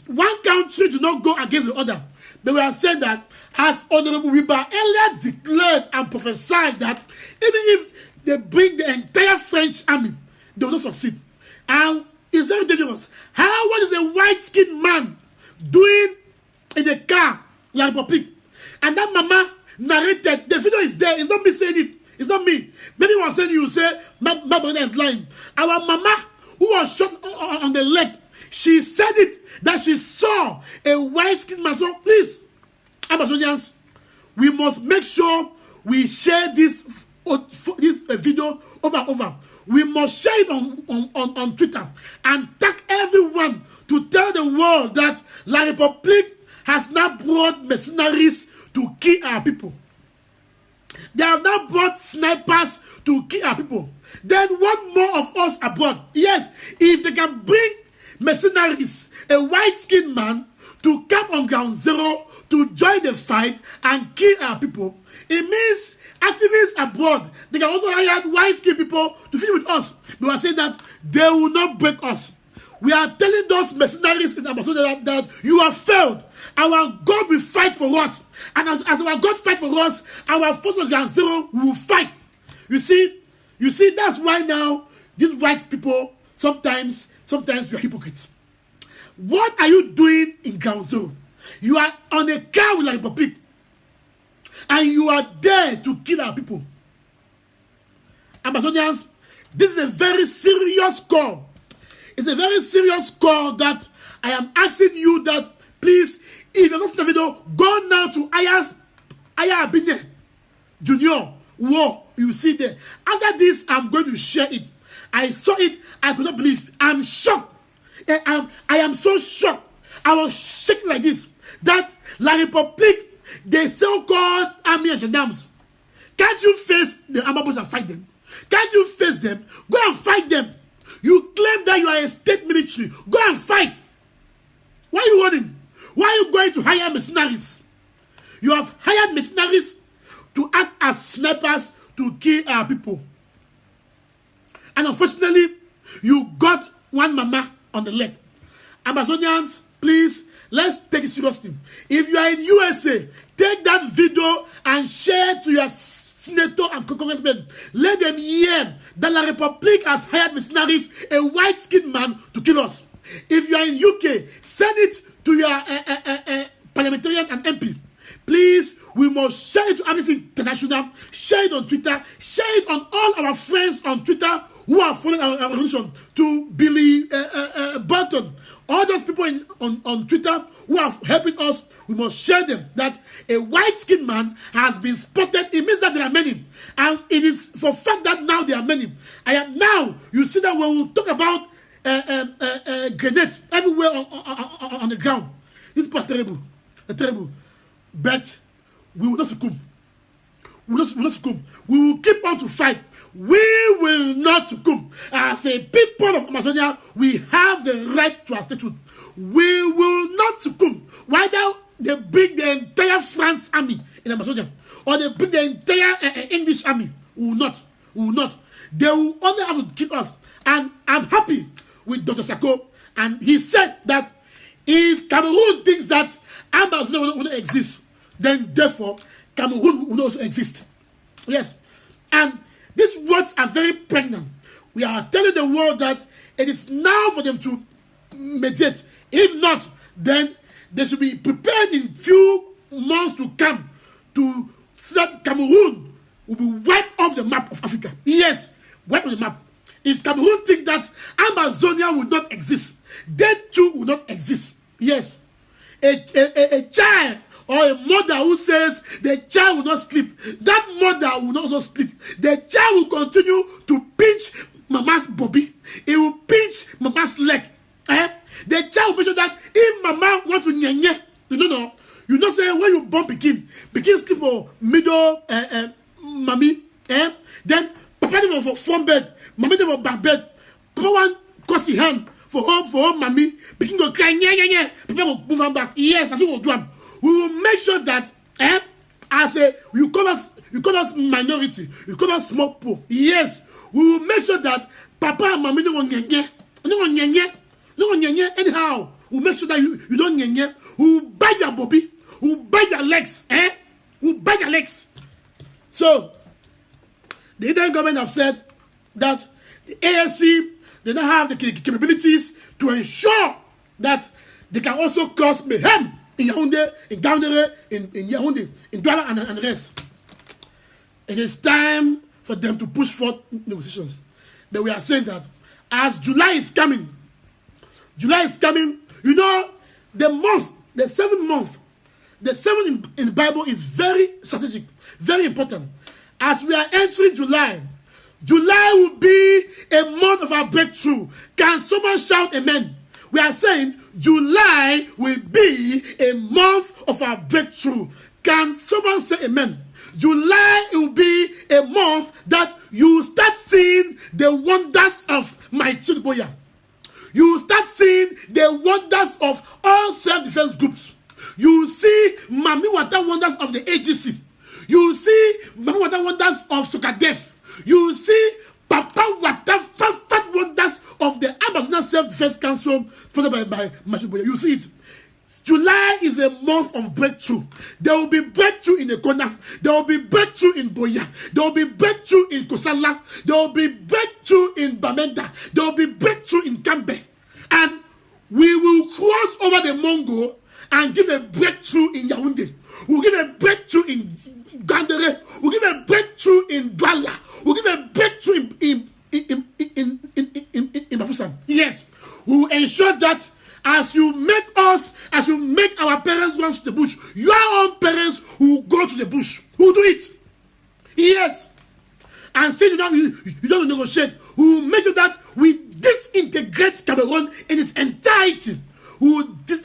one country do not go against the other. But we are saying that, as Honorable Wiba earlier declared and prophesied, that even if they bring the entire French army, they will not succeed. And it's very dangerous. What is a white-skinned man doing in the car, La République? And that mama narrated, the video is there, it's not me saying it, it's not me. Maybe one saying you say, my brother is lying. Our mama, who was shot on the leg, she said it, that she saw a white-skinned man. So please, Amazonians, we must make sure we share this video over and over. We must share it on Twitter and tag everyone to tell the world that La République has now brought mercenaries to kill our people. They have now brought snipers to kill our people. Then what more of us abroad? Yes, if they can bring mercenaries, a white-skinned man, to come on ground zero to join the fight and kill our people, it means activists abroad, they can also hire white-skinned people to fight with us. We are saying that they will not break us. We are telling those mercenaries in Amazonia that you have failed. Our God will fight for us. And as our God fight for us, our force of ground zero will fight. You see, that's why now these white people sometimes we are hypocrites. What are you doing in ground zero? You are on a car with a republic, and you are there to kill our people. Amazonians, this is a very serious call. It's a very serious call that I am asking you that please, if you're not seeing the video, go now to Aya Abinye Junior War. You see there. After this, I'm going to share it. I saw it. I could not believe. I'm shocked. I am so shocked. I was shaking like this. That La République, the so-called army and gendarmes, can't you face the Amabos and fight them? Can't you face them? Go and fight them. You claim that you are a state military. Go and fight. Why are you running? Why are you going to hire mercenaries? You have hired mercenaries to act as snipers to kill our people. And unfortunately, you got one mama on the leg. Amazonians, please, let's take it seriously. If you are in USA, take that video and share to your senator and congressmen. Let them hear that La République has hired mercenaries, a white-skinned man, to kill us. If you are in UK, send it to your parliamentarian and MP. Please, we must share it to Amnesty International, share it on Twitter, share it on all our friends on Twitter who are following our revolution, to Billy Burton. All those people on Twitter who are helping us, we must share them. That a white-skinned man has been spotted. It means that there are many. And it is for fact that now there are many. Now, you see that when we talk about grenades everywhere on the ground. These people are terrible. They're terrible. But we will not succumb. We will not succumb. We will keep on to fight. We will not succumb. As a people of Amazonia, we have the right to our statehood. We will not succumb. Whether they bring the entire France army in Amazonia or they bring the entire English army, we will not. We will not. They will only have to kill us. And I'm happy with Dr. Sako. And he said that if Cameroon thinks that Amazonia will not exist, then therefore Cameroon will also exist. Yes. And these words are very pregnant. We are telling the world that it is now for them to mediate. If not, then they should be prepared in few months to come to so that Cameroon will be wiped off the map of Africa. Yes, wiped off the map. If Cameroon think that Amazonia will not exist, they too will not exist. Yes. A child or a mother who says the child will not sleep, that mother will not also sleep. The child will continue to pinch mama's bobby. It will pinch mama's leg. The child will make sure that if mama wants to nyenye, you know say when you born begin sleep for middle mommy, then papa dey for front bed, mommy dey for back bed. Papa want cross his hand for home mommy, begin go cry nye, papa go move am back. Yes, that's what we'll do am. We will make sure that you call us minority, you call us small poor. Yes, we will make sure that papa and mommy don't nyenye anyhow. We'll make sure that you don't nyenye. We will bite your bobby, we will bite your legs, we will bite your legs. So the Indian government have said that the ASC they don't have the capabilities to ensure that they can also cause mayhem in Yaoundé, in Gaoundéré, in Yaoundé, in Douala and the rest. It is time for them to push forth negotiations. But we are saying that as July is coming, you know, the 7th month, the 7th in the Bible is very strategic, very important. As we are entering July will be a month of our breakthrough. Can someone shout amen? We are saying July will be a month of our breakthrough. Can someone say amen? July will be a month that you start seeing the wonders of my Buea. You start seeing the wonders of all self-defense groups. You see Mami Wata wonders of the AGC. You see Mami Wata wonders of Sukadef. You see Papa Wata fat wonders of the Amazon Self-Defense Council, sponsored by Marshal Buea. You see it. July is a month of breakthrough. There will be breakthrough in the corner. There will be breakthrough in Buea. There will be breakthrough in Kosala. There will be breakthrough in Bamenda. There will be breakthrough in Kambe. And we will cross over the Mongo and give a breakthrough in Yaoundé. We'll give a breakthrough in Gandere. We'll give a breakthrough in Douala. We'll give a breakthrough in Bafoussam. Yes, we will ensure that as you make our parents go to the bush, your own parents will go to the bush. Who will do it? Yes. And say you don't negotiate. We will make sure that we disintegrate Cameroon in its entirety.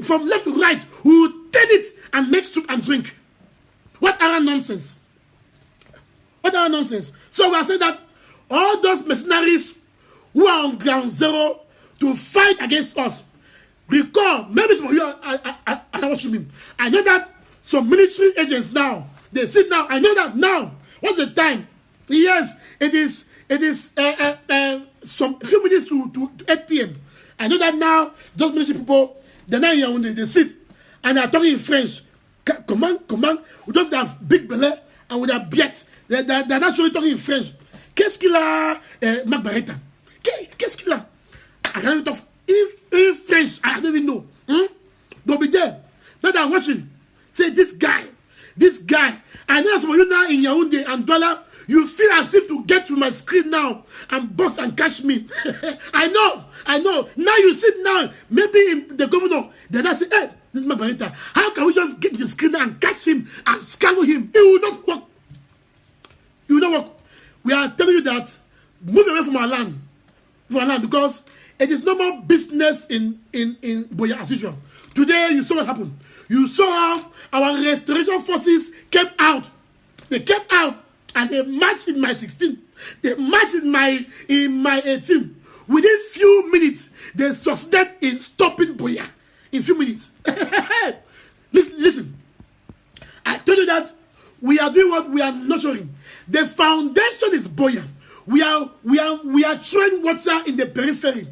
From left to right, we will turn it and make soup and drink. What other nonsense? What other nonsense? So we are saying that all those mercenaries who are on ground zero to fight against us, recall, maybe some of you I know what you mean. I know that some military agents now, they sit now, I know that now. What's the time? Yes, it is some few minutes to 8 p.m. I know that now, those military people, they're not here, they sit and they're talking in French. Command, we just have big belly and with their beards. They're not surely talking in French. Qu'est-ce qu'il a, Bareta? Qu'est-ce qu'il a? I can't talk in French. I don't even know. They'll be there. Now they're watching. Say, this guy. I know some of you now in Yaoundé and Douala, you feel as if to get to my screen now and box and catch me. I know. Now you sit now, maybe in the governor, then I say, hey, this is my Bareta. How can we just get the screen and catch him and scatter him? It will not work. We are telling you that move away from our land. Because it is no more business in Buea as usual. Today, you saw what happened. You saw how our restoration forces came out. They came out and they marched in my 16. They marched in my 18. Within few minutes, they succeeded in stopping Buea. In few minutes. Listen. I told you that we are doing what we are nurturing. The foundation is Buea. We are throwing water in the periphery.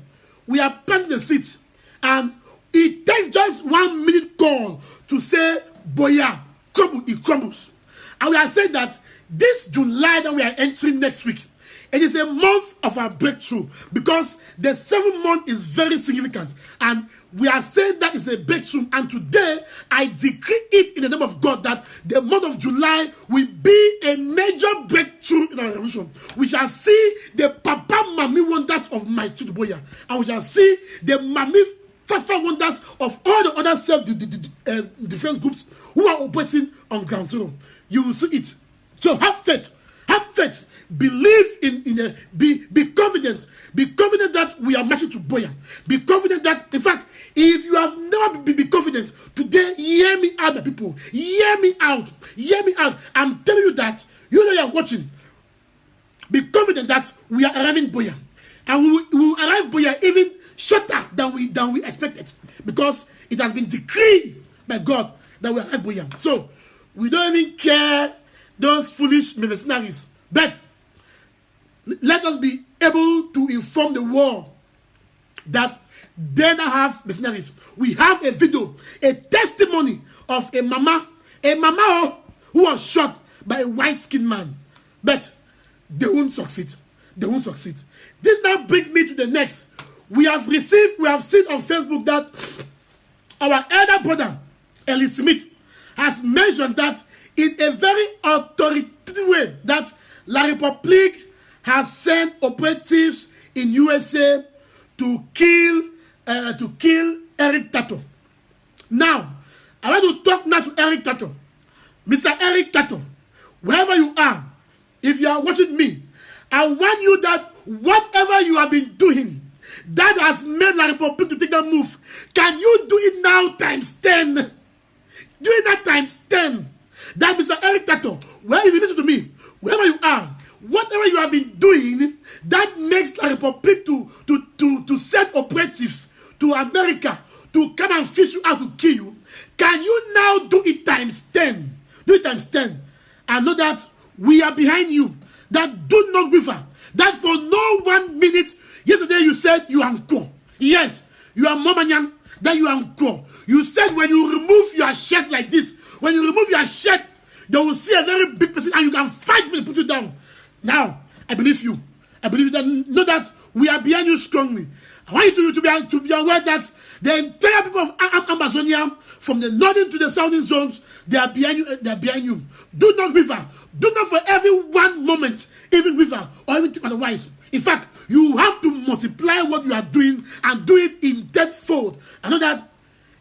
We are planting the seeds. And it takes just 1 minute call to say, Buea, it crumbles. And we are saying that this July that we are entering next week, it is a month of our breakthrough because the 7th month is very significant. And we are saying that is a breakthrough. And today, I decree it in the name of God that the month of July will be a major breakthrough in our revolution. We shall see the Papa Mami wonders of my Buea. And we shall see the Mami Fafa wonders of all the other self-defense groups who are operating on ground zero. You will see it. So have faith. Believe be confident. Be confident that we are marching to Buea. Be confident that, in fact, if you have never been confident, today, hear me out, my people. Hear me out. I'm telling you that, you know you are watching. Be confident that we are arriving Buea. And we will arrive Buea even shorter than we expected. Because it has been decreed by God that we arrive Buea. So, we don't even care those foolish mercenaries. But let us be able to inform the world that they don't have mercenaries. We have a video, a testimony of a mama who was shot by a white-skinned man. But they won't succeed. This now brings me to the next. We have seen on Facebook that our elder brother, Eli Smith, has mentioned that in a very authoritative way that La République has sent operatives in USA to kill Eric Tato. Now, I want to talk now to Eric Tato. Mr. Eric Tato, wherever you are, if you are watching me, I want you that whatever you have been doing that has made La République to take that move, can you do it now times 10? Do it that times 10. That Mr. Eric Tato, where you listen to me, wherever you are, whatever you have been doing, that makes La République to send operatives to America to come and fish you out to kill you. Can you now do it times 10? Do it times 10. And know that we are behind you. That do not waver. That for no 1 minute, yesterday you said you are uncle. Yes, you are Momanyan, then you are Nko. You said when you remove your shirt like this, when you remove your shirt, they will see a very big person and you can fight for to put you down. Now, I believe you. I believe that, know that we are behind you strongly. I want you to be aware that the entire people of Amazonia, from the northern to the southern zones, they are behind you. They are behind you. Do not waver. Do not for every one moment even waver or even think otherwise. In fact, you have to multiply what you are doing and do it in tenfold. I know that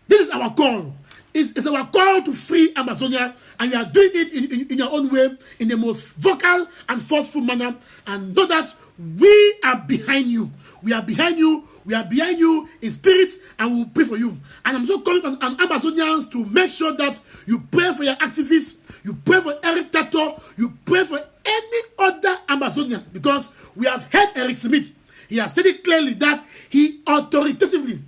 this is our call. It's our call to free Amazonia, and you are doing it in your own way, in the most vocal and forceful manner. And know that we are behind you. We are behind you. We are behind you in spirit, and we will pray for you. And I'm so calling on Amazonians to make sure that you pray for your activists, you pray for Eric Tato, you pray for any other Amazonian, because we have heard Eric Smith. He has said it clearly that he authoritatively,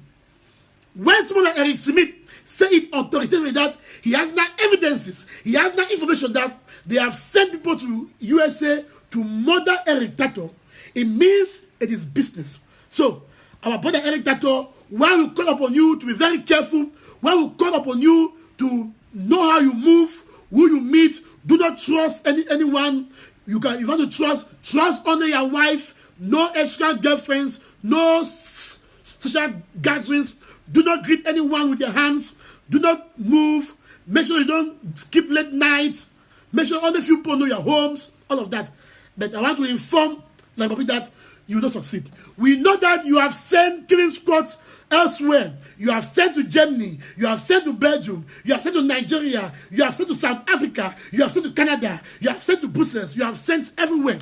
when someone like Eric Smith say it authoritatively, that he has now evidences, he has now information that they have sent people to USA to murder Eric Tato, it means it is business. So, our brother Eric Tato, while we call upon you to be very careful, while we call upon you to know how you move, who you meet, do not trust anyone. You want to trust only your wife, no extra girlfriends, no social gatherings. Do not greet anyone with your hands. Do not move. Make sure you don't skip late night. Make sure only few people know your homes, all of that. But I want to inform that you will not succeed. We know that you have sent killing squads elsewhere. You have sent to Germany. You have sent to Belgium. You have sent to Nigeria. You have sent to South Africa. You have sent to Canada. You have sent to Brussels. You have sent everywhere.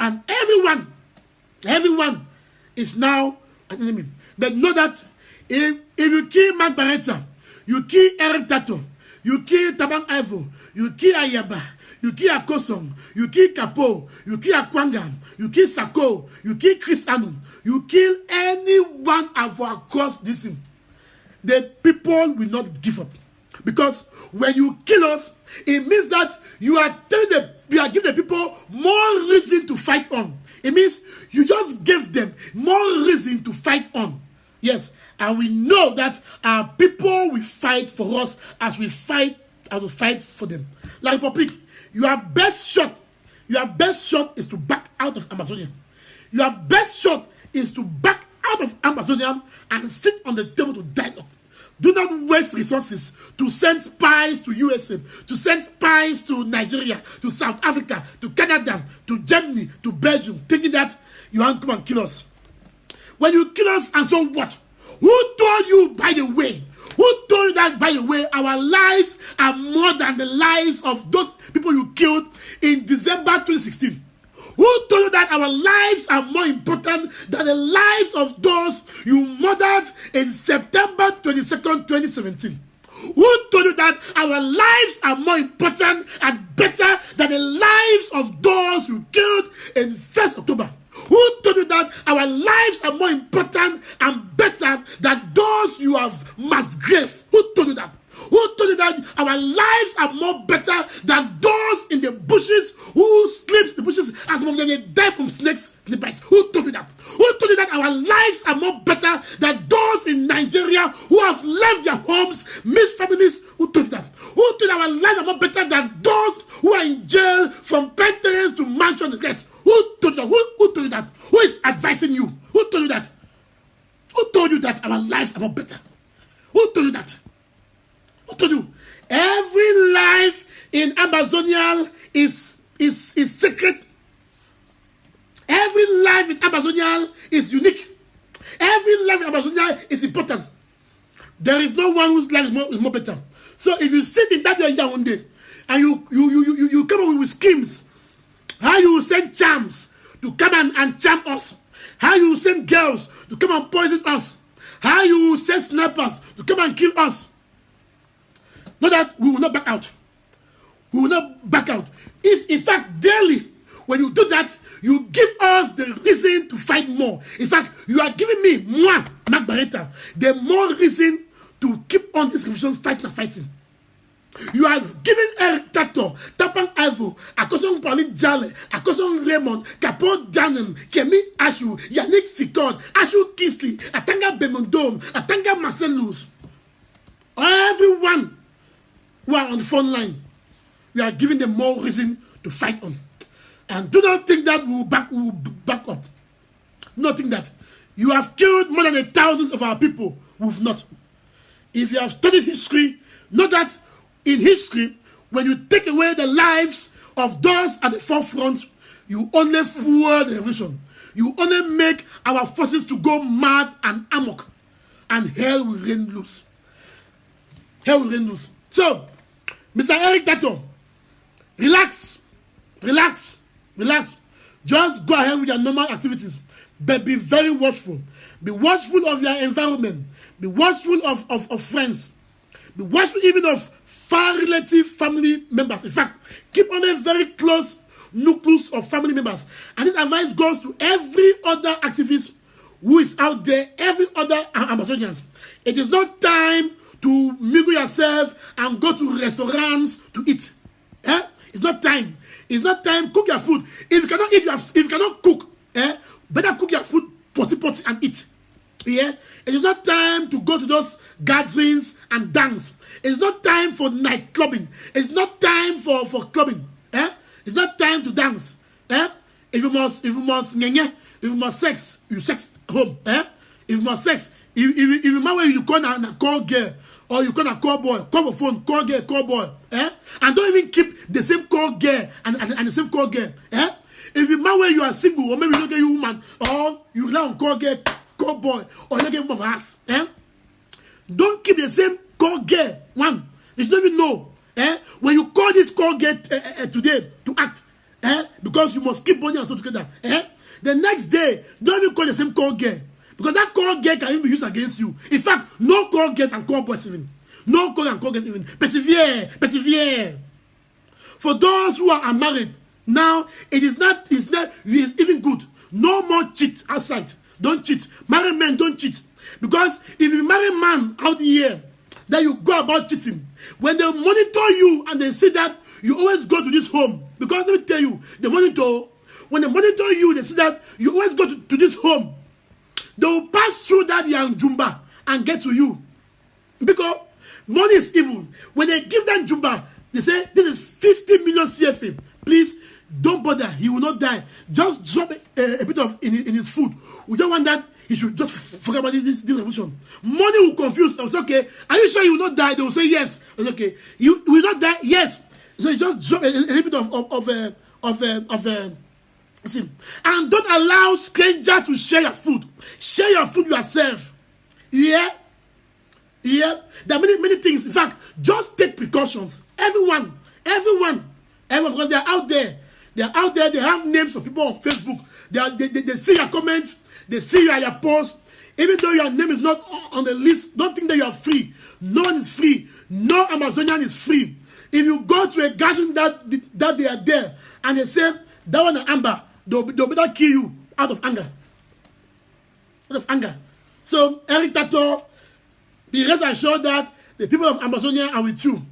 And everyone is now an enemy. But know that if you kill Mark Bareta, you kill Eric Tato, you kill Tabang Ivo, you kill Ayaba, you kill Akosong, you kill Kapo, you kill Akwangam, you kill Sako, you kill Chris Anu, you kill anyone across this thing, the people will not give up. Because when you kill us, it means that you are giving the people more reason to fight on. It means you just give them more reason to fight on. Yes, and we know that our people will fight for us as we fight for them. Like Republic, your best shot is to back out of Amazonia. Your best shot is to back out of Amazonia and sit on the table to dialogue. Do not waste resources to send spies to USA, to send spies to Nigeria, to South Africa, to Canada, to Germany, to Belgium, thinking that you want to come and kill us. When you kill us, and so what? Who told you, by the way? Who told you that, by the way, our lives are more than the lives of those people you killed in December 2016? Who told you that our lives are more important than the lives of those you murdered in September 22nd, 2017? Who told you that our lives are more important and better than the lives of those you killed in 1st October? Who told you that our lives are more important and better than those you have mass grave? Who told you that? Who told you that our lives are more better than those in the bushes who sleeps in the bushes as some of them they die from snakes in the bites? Who told you that? Who told you that our lives are more better than those in Nigeria who have left their homes, missed families? Who told you that? Who told you that our lives are more better than those who are in jail from penitence to mansion and rest? Who told you that? Who told you that? Who is advising you? Who told you that? Who told you that our lives are more better? Who told you that? Who told you? Every life in Amazonia is sacred. Every life in Amazonia is unique. Every life in Amazonia is important. There is no one whose life is more better. So if you sit in that area one day and you come up with schemes, how you will send charms to come and charm us, how you will send girls to come and poison us, how you will send snipers to come and kill us, know that we will not back out. We will not back out. If, in fact, daily, when you do that, you give us the reason to fight more. In fact, you are giving me, Mark Bareta, the more reason to keep on this revolution fighting. You are giving Eric Tato, Tapang Ivo, Akosong Pauline Jale, Akosong Raymond, Kapo Paul Daniel, Kemi Ashu, Yannick Sikod, Ashu Kingsley, Atanga Bemondom, Atanga Marcellus. Everyone who are on the front line, we are giving them more reason to fight on. And do not think that we will back up. Do not think that. You have killed more than 1,000 of our people. We've not. If you have studied history, know that in history, when you take away the lives of those at the forefront, you only fuel the revolution. You only make our forces to go mad and amok. And hell will reign loose. Hell will reign loose. So, Mr. Eric Tato, relax. Just go ahead with your normal activities. But be very watchful. Be watchful of your environment. Be watchful of friends. Be watchful even of far relative family members. In fact, keep on a very close nucleus of family members. And this advice goes to every other activist who is out there, every other Amazonians. It is not time to mingle yourself and go to restaurants to eat. It's not time. It's not time. Cook your food. If you cannot cook, better cook your food, potty and eat. Yeah, it is not time to go to those gatherings and dance. It's not time for night clubbing. It's not time for clubbing. It's not time to dance. If you must sex, you sex home. If you must sex, if you marry, you call girl or you call boy, call the phone, call girl, call boy. And don't even keep the same call girl and the same call girl. If you marry, you are single, or maybe you don't get you woman, or you rely on call girl, call boy, or you don't get one of us. Don't keep the same call girl one. You don't even know. When you call this call girl today to act, because you must keep body and soul together. The next day, don't even call the same call girl, because that call girl can even be used against you. In fact, no call girls and call boys even. No call and call girls even. Persevere. For those who are unmarried, now it's even good. No more cheat outside. Don't cheat. Married men don't cheat. Because if you marry a man out here, then you go about cheating. When they monitor you and they see that you always go to this home, because let me tell you, when they monitor you, they see that you always go to this home, they will pass through that young Jumba and get to you. Because money is evil. When they give that Jumba, they say, this is 50 million CFA. Please, don't bother. He will not die. Just drop a bit of in his food. We don't want that. He should just forget about this revolution. Money will confuse. I was okay. Are you sure you will not die? They will say yes. I was okay. You will not die? Yes. So you just drop a little bit of see. And don't allow stranger to share your food. Share your food yourself. Yeah. There are many things. In fact, just take precautions. Everyone, because they are out there. They have names of people on Facebook. They see your comments. They see your posts. Even though your name is not on the list, don't think that you are free. No one is free. No Amazonian is free. If you go to a gathering that they are there and they say that one is Amber, they'll better kill you out of anger. So Eric Tato, be rest assured that the people of Amazonia are with you.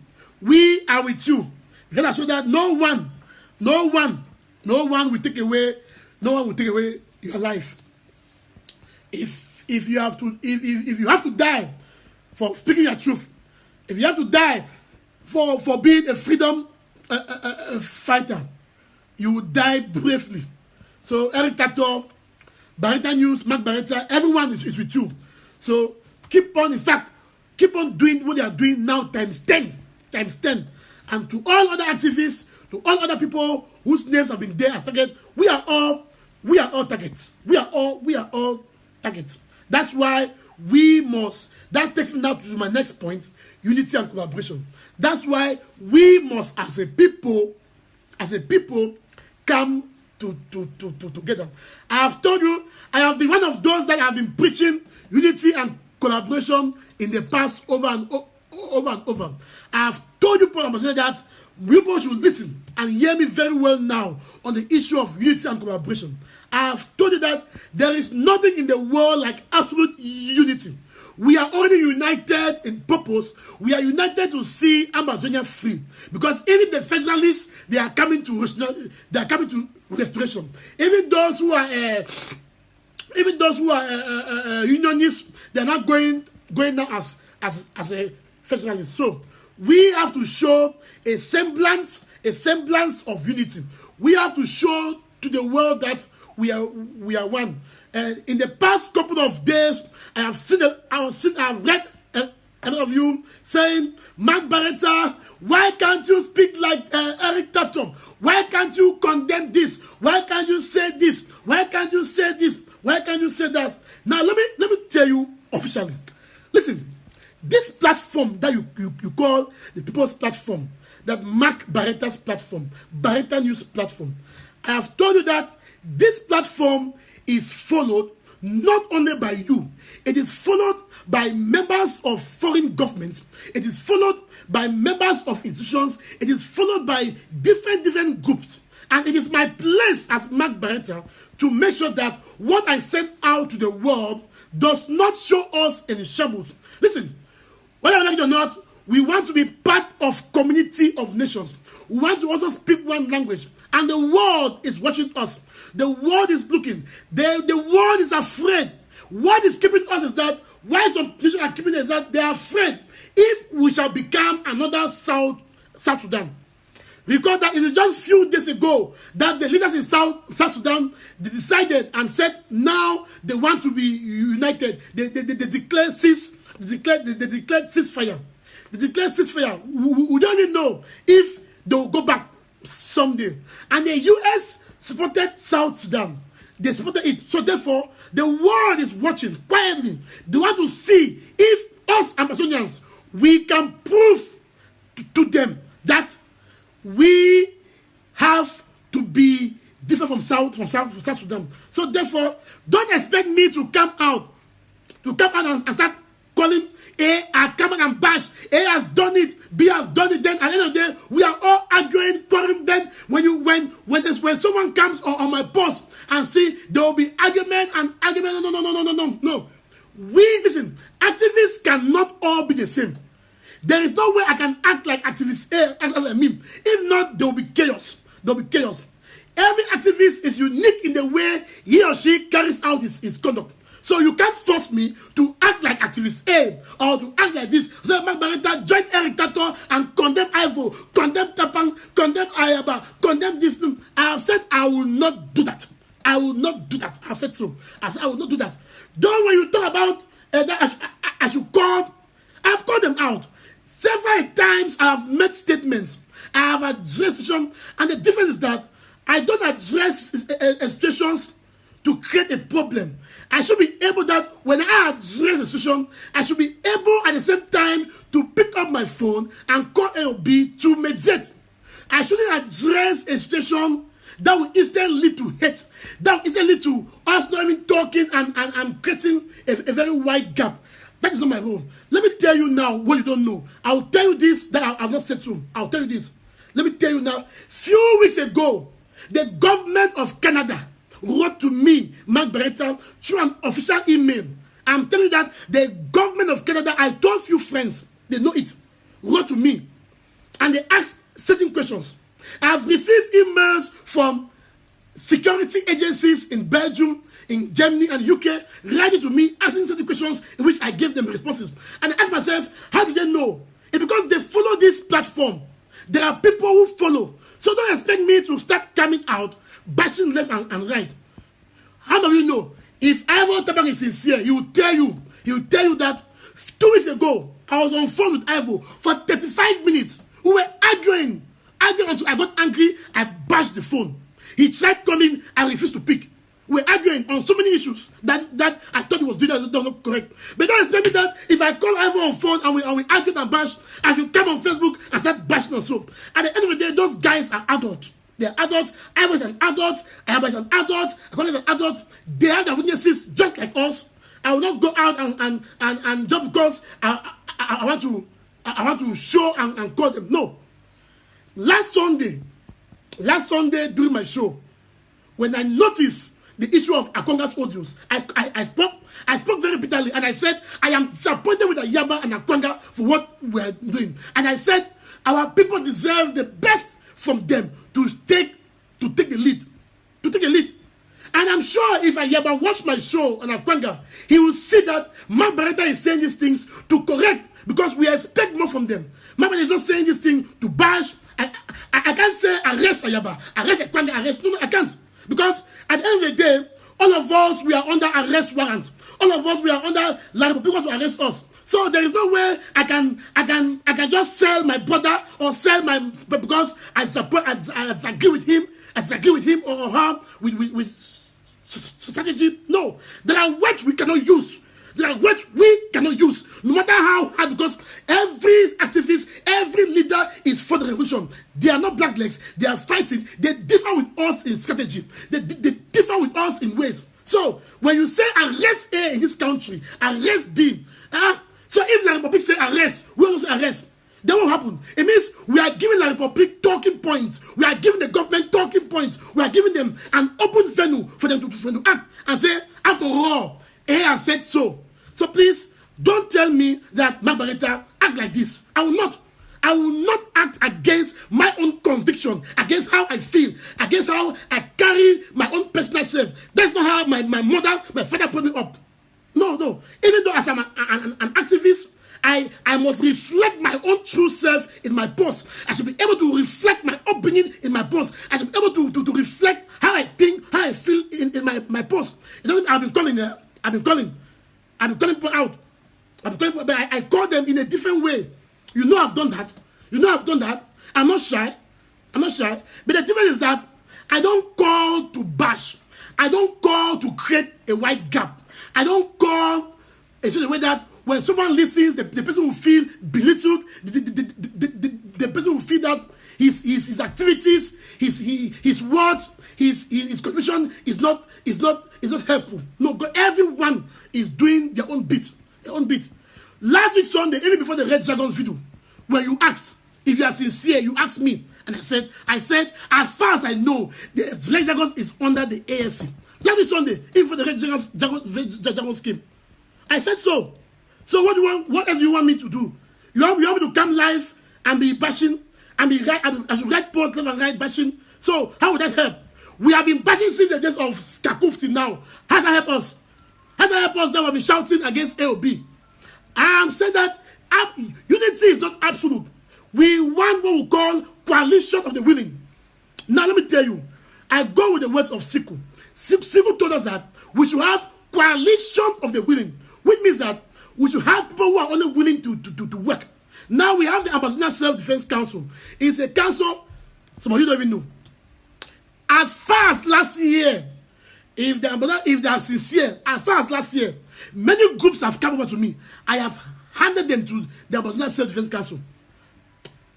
We are with you. Rest assured that no one will take away your life. If you have to die for speaking your truth, if you have to die for being a freedom fighter, you will die bravely. So Eric Tato, Bareta News, Mark Bareta, everyone is with you. So keep on doing what they are doing now times 10. And to all other activists, to all other people whose names have been there as target, we are all targets. We are all targets. That's why we must. That takes me now to my next point: unity and collaboration. That's why we must, as a people, come together. I have told you, I have been one of those that have been preaching unity and collaboration in the past over and over. I have told you, that You people should listen and hear me very well now on the issue of unity and collaboration. I have told you that there is nothing in the world like absolute unity. We are already united in purpose. We are united to see Amazonia free, because even the federalists, they are coming to restoration. Even those who are unionists, they are not going now as a federalist. So we have to show a semblance of unity. We have to show to the world that we are one. In the past couple of days, I have read a lot of you saying, Mark Bareta, why can't you speak like Eric Tatum? Why can't you condemn this? Why can't you say this? Why can't you say this? Why can't you say that? Now let me tell you officially. Listen, this platform that you call the People's Platform, that Mark Bareta's platform, Bareta News platform, I have told you that this platform is followed not only by you, it is followed by members of foreign governments, it is followed by members of institutions, it is followed by different groups. And it is my place as Mark Bareta to make sure that what I send out to the world does not show us in shambles. Listen, whether we like it or not, we want to be part of community of nations. We want to also speak one language. And the world is watching us. The world is looking. The world is afraid. What is keeping us is that, why some nations are keeping us, is that they are afraid if we shall become another South Sudan. Recall that it is just few days ago that the leaders in South Sudan, they decided and said now they want to be united. They declared ceasefire. They declared ceasefire. We don't even know if they will go back someday. And the US supported South Sudan. They supported it. So therefore, the world is watching quietly. They want to see if us Amazonians, we can prove to them that we have to be different from South Sudan. So therefore, don't expect me to come out and start calling A, I come out and bash. A has done it, B has done it. Then at the end of the day, we are all arguing, quarreling. Then when someone comes on my post and see there will be argument. No. Listen, activists cannot all be the same. There is no way I can act like activist A, act like me. If not, there will be chaos. Every activist is unique in the way he or she carries out his conduct. So you can't force me to act like activist A or to act like this. So Mark Bareta join Eric Tato and condemn Ivo, condemn Tapang, condemn Ayaba, condemn this. I have said I will not do that. I will not do that. I have said so. I said I will not do that. Don't when you talk about that I should call. I have called them out. Several times I have made statements. I have addressed situations, and the difference is that I don't address situations to create a problem. I should be able that when I address a situation, I should be able at the same time to pick up my phone and call A or B to mediate. I shouldn't address a situation that will instead lead to hate. That will instead lead to us not even talking and creating a very wide gap. That is not my role. Let me tell you now what you don't know. I will tell you this that I have not said to. I will tell you this. Let me tell you now. Few weeks ago, the government of Canada wrote to me, Mark Bareta, through an official email. I'm telling you that the government of Canada, I told few friends, they know it, wrote to me. And they asked certain questions. I have received emails from security agencies in Belgium, in Germany and UK, writing to me, asking certain questions in which I gave them responses. And I asked myself, how do they know? It's because they follow this platform. There are people who follow. So don't expect me to start coming out, bashing left and right. How do you know? If Ivo Tabang is sincere, he will tell you that 2 weeks ago, I was on phone with Ivo for 35 minutes. We were arguing until I got angry, I bashed the phone. He tried calling, I refused to pick. We were arguing on so many issues that I thought he was doing that was not correct. But don't expect me that if I call Ivo on phone and we argue and bash, I should come on Facebook and start bashing and so. At the end of the day, those guys are adults. They are adults. Ivo is an adult. Ayaba is an adult. Akon is an adult. They have their witnesses just like us. I will not go out and just because I want to show and call them. No. Last Sunday during my show, when I noticed the issue of Akonga's audios, I spoke very bitterly, and I said, I am disappointed with Ayaba and Akonga for what we are doing. And I said, our people deserve the best from them to take the lead. And I'm sure if Ayaba watched my show on Akonga, he will see that Mark Bareta is saying these things to correct, because we expect more from them. Mark Bareta is not saying this thing to bash. I can't say arrest Ayaba, arrest Akonga, arrest. No, I can't. Because at the end of the day, all of us, we are under arrest warrant. All of us, we are under, like people want to arrest us. So there is no way I can just sell my brother or sell my, because I disagree with him or her with strategy. No, there are words we cannot use. No matter how hard, because every activist, every leader is for the revolution. They are not blacklegs. They are fighting. They differ with us in strategy. They differ with us in ways. So when you say arrest A in this country, arrest B, so if the Republic say arrest, we also arrest. That won't happen. It means we are giving the Republic talking points. We are giving the government talking points. We are giving them an open venue for them to act and say, after all, A has said so. So please, don't tell me that Mark Bareta act like this. I will not act against my own conviction, against how I feel, against how I carry my own personal self. That's not how my father brought me up. No. Even though as I'm an activist, I must reflect my own true self in my post. I should be able to reflect my upbringing in my post. I should be able to reflect how I think, how I feel in my post. You know, I've been calling people out. But I call them in a different way. You know I've done that. I'm not shy. But the difference is that I don't call to bash. I don't call to create a white gap. I don't call in such a way that when someone listens, the person will feel belittled. The person will feel that his activities, his words, his contribution is not helpful. No, but everyone is doing their own bit. Last week Sunday, even before the Red Dragons video, when you asked if you are sincere, you asked me, and I said, as far as I know, the Red Dragons is under the ASC. Last week Sunday, even for the Red Dragons scheme, I said so. So what do you want? What else do you want me to do? You want me to come live and be bashing and I should write posts left and right bashing? So how would that help? We have been bashing since the days of Skakufti now. How does that help us? How does that help us that we've been shouting against AOB? I am saying that unity is not absolute. We want what we call coalition of the willing. Now let me tell you, I go with the words of Siku. Siku told us that we should have coalition of the willing, which means that we should have people who are only willing to work. Now we have the Ambassador Self-Defense Council. It's a council, some of you don't even know. As far as last year, if they are sincere, as far as last year, many groups have come over to me. I have handed them to the Ambassador Self-Defense Council.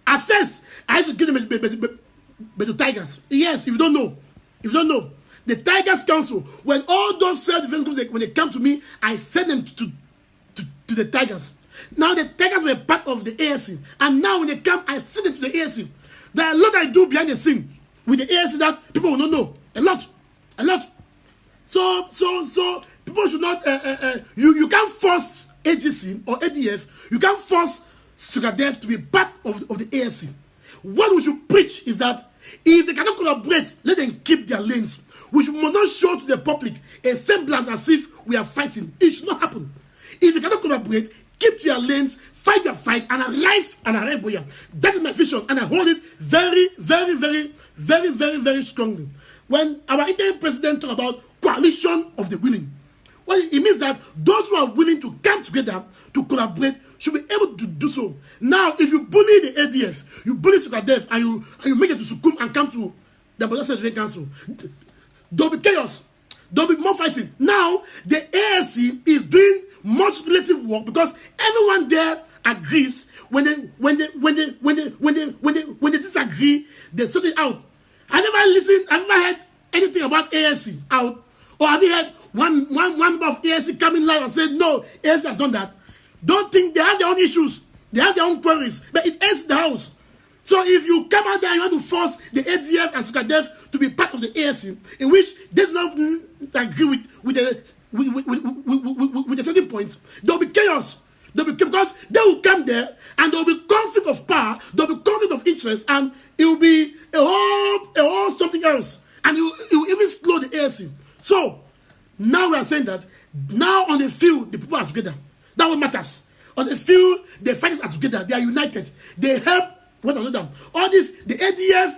At first, I had to give them the Tigers. Yes, if you don't know. The Tigers Council, when all those self-defense groups, when they come to me, I send them to the Tigers. Now the Tigers were part of the ASC, and now when they come, I send them to the ASC. There are a lot I do behind the scene with the ASC that people will not know. A lot. So people should not. You can't force AGC or ADF. You can't force Sugadev to be part of the ASC. What we should preach is that if they cannot collaborate, let them keep their lanes. We should not show to the public a semblance as if we are fighting. It should not happen. If you cannot collaborate, keep to your lanes, fight your fight, and arrive Buea. That is my vision, and I hold it very, very, very, very, very, very strongly. When our interim president talk about coalition of the willing, well, it means that those who are willing to come together to collaborate should be able to do so. Now, if you bully the ADF, you bully Sugadev, and you make it to Sukum and come to the Ambassador Self-Defense Council, there will be chaos. There will be more fighting. Now, the ASC is doing much relative work because everyone there agrees. When they disagree, they sort it out. Have you ever heard anything about ASC out? Or have you heard one member of ASC coming live and said, no, ASC has done that? Don't think they have their own issues. They have their own queries. But it ends the house. So if you come out there and you want to force the ADF and SUKADEF to be part of the ASC, in which they do not agree with the certain points, there will be chaos. Because they will come there and there will be conflict of power, there will be conflict of interest, and it will be a whole something else. And it will even slow the ASC. So now we are saying that now on the field, the people are together. That's what matters. On the field, the fighters are together. They are united. They help one another. All this, the ADF,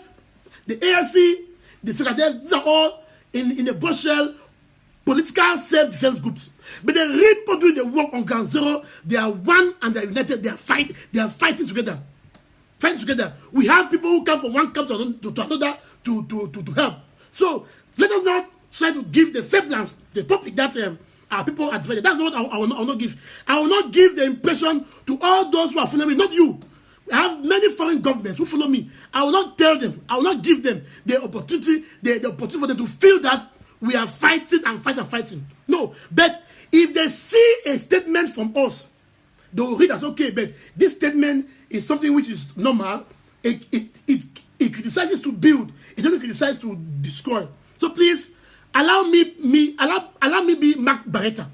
the ASC, the SUKADEF, these are all in the Brussels political self-defense groups. But the real people doing the work on ground zero, they are one and they are united. They are fighting together. Fighting together. We have people who come from one camp to another to help. So let us not try to give the semblance, the topic that our people are divided. That's not what I will not give. I will not give the impression to all those who are following me, not you. I have many foreign governments who follow me. I will not tell them, I will not give them the opportunity for them to feel that we are fighting and fighting. No, but if they see a statement from us, they will read as, okay, but this statement is something which is normal. It criticizes to build. It doesn't criticize to destroy. So please, allow me be Mark Bareta.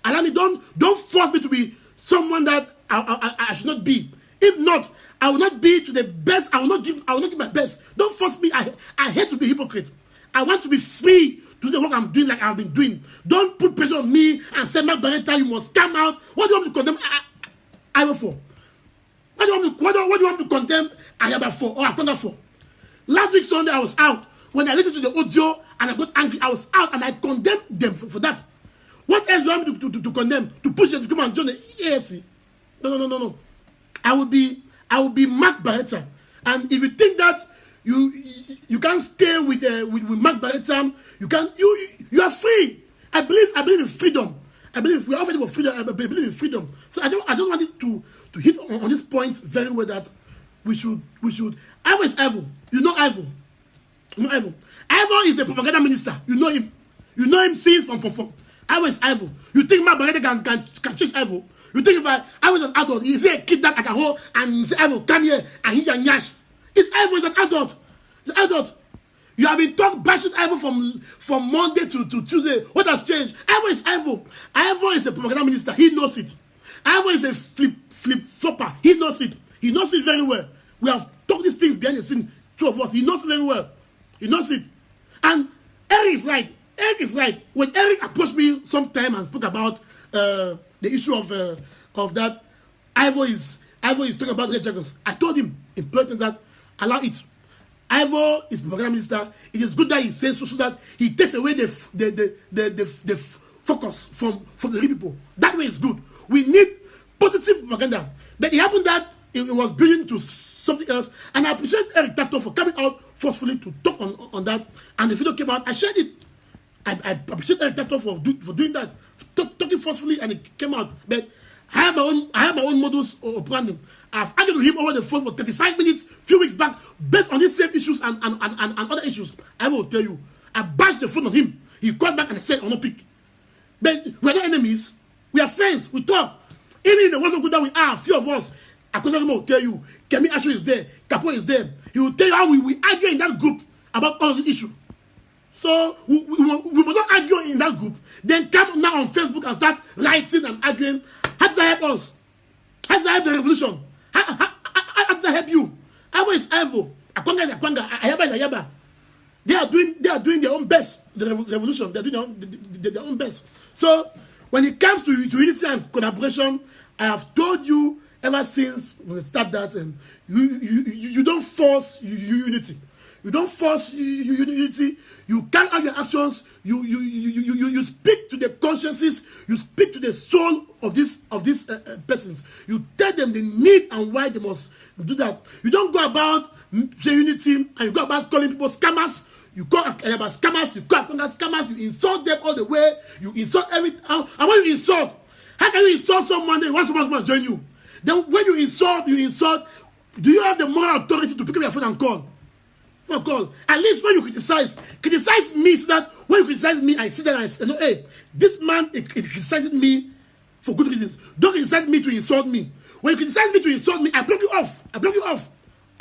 Allow me, don't force me to be someone that I should not be. If not, I will not be to the best. I will not give my best. Don't force me. I hate to be a hypocrite. I want to be free to do the work I'm doing like I've been doing. Don't put pressure on me and say, Mark Bareta, you must come out. What do you want to condemn Ivo for? What do you want to condemn Ayaba for or Akonda for? Last week Sunday I was out. When I listened to the audio and I got angry, I was out and I condemned them for that. What else do you want me to condemn? To push them to come and join the ASC? No. I will be Mark Bareta. And if you think that you can't stay with Mark Bareta, you are free. I believe in freedom. I believe we are offering for freedom. I believe in freedom. So I don't want it to hit on this point very well that we should. Ivo is Ivo. You know Ivo. You know Ivo. Ivo is a propaganda minister. You know him. You know him since from. Ivo is Ivo. You think Mark Bareta can change Ivo? You think if I was an adult, is he a kid that I can hold and say, Ivo, come here and hit your nyash? It's Ivo is an adult. It's an adult. You have been bashing Ivo from Monday to Tuesday. What has changed? Ivo is Ivo. Ivo is a propaganda minister. He knows it. Ivo is a flip-flopper. He knows it. He knows it very well. We have talked these things behind the scene, two of us. He knows it very well. He knows it. And Eric is right. When Eric approached me sometime and spoke about the issue of that, Ivo is talking about the dragons. I told him in person that allow it. Ivo is propaganda minister. It is good that he says so that he takes away the focus from the real people. That way is good. We need positive propaganda. But it happened that it was building to something else. And I appreciate Eric Tato for coming out forcefully to talk on that. And the video came out. I shared it. I appreciate Eric Tato for doing that, talking forcefully, and it came out. But I have my own modus operandi. I've argued with him over the phone for 35 minutes few weeks back, based on these same issues and other issues. I will tell you, I bashed the phone on him. He called back and I said, "I'm not pick." But we're not enemies. We are friends. We talk. Even in the WhatsApp group that we are, a few of us, Akosa will tell you, Kemi Ashu is there, Kapo is there. He will tell you how we argue in that group about all the issues. So we must not argue in that group. Then come now on Facebook and start writing and arguing. How does that help us? How does that help the revolution? How does that help you? Ivo is Ivo. Akwanga is Akwanga. Ayaba is Ayaba. They are doing their own best. The revolution. They are doing their own best. So when it comes to unity and collaboration, I have told you ever since when we start that, you don't force unity. You don't force unity. You carry out your actions. You speak to the consciences. You speak to the soul of these persons. You tell them the need and why they must do that. You don't go about the unity and you go about calling people scammers. You call about scammers. You call scammers. You insult them all the way. You insult every. And when you insult, how can you insult someone that wants someone to join you? Then when you insult. Do you have the moral authority to pick up your phone and call? At least when you criticize me so that when you criticize me, I sit there and I say, no, hey, this man it criticizes me for good reasons. Don't criticize me to insult me. When you criticize me to insult me, I block you off.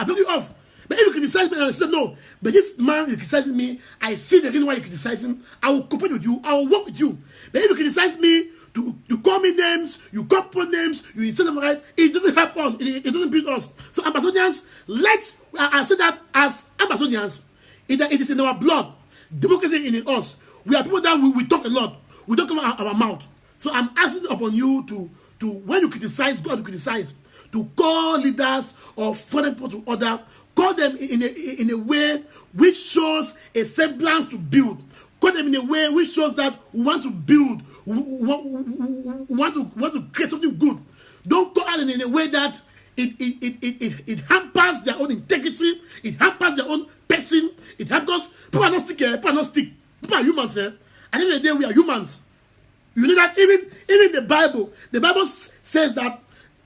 I block you off. But if you criticize me and I say, no, but this man is criticizing me, I see the reason why you criticize him, I will cooperate with you, I will work with you. But if you criticize me, you call me names, you call names, you insult them right, it doesn't help us, it doesn't build us. So Ambazonians, I say that as Ambazonians, it is in our blood, democracy in us. We are people that we talk a lot, we don't cover our mouth. So I'm asking upon you to when you criticize, go and criticize, to call leaders or foreign people to order, call them in a way which shows a semblance to build. Call them in a way which shows that we want to build, we want to create something good. Don't call them in a way that it hampers their own integrity, it hampers their own person, it hampers. People are not sick, people are not sick. People are humans. At the end of the day, we are humans. You know that even the Bible says that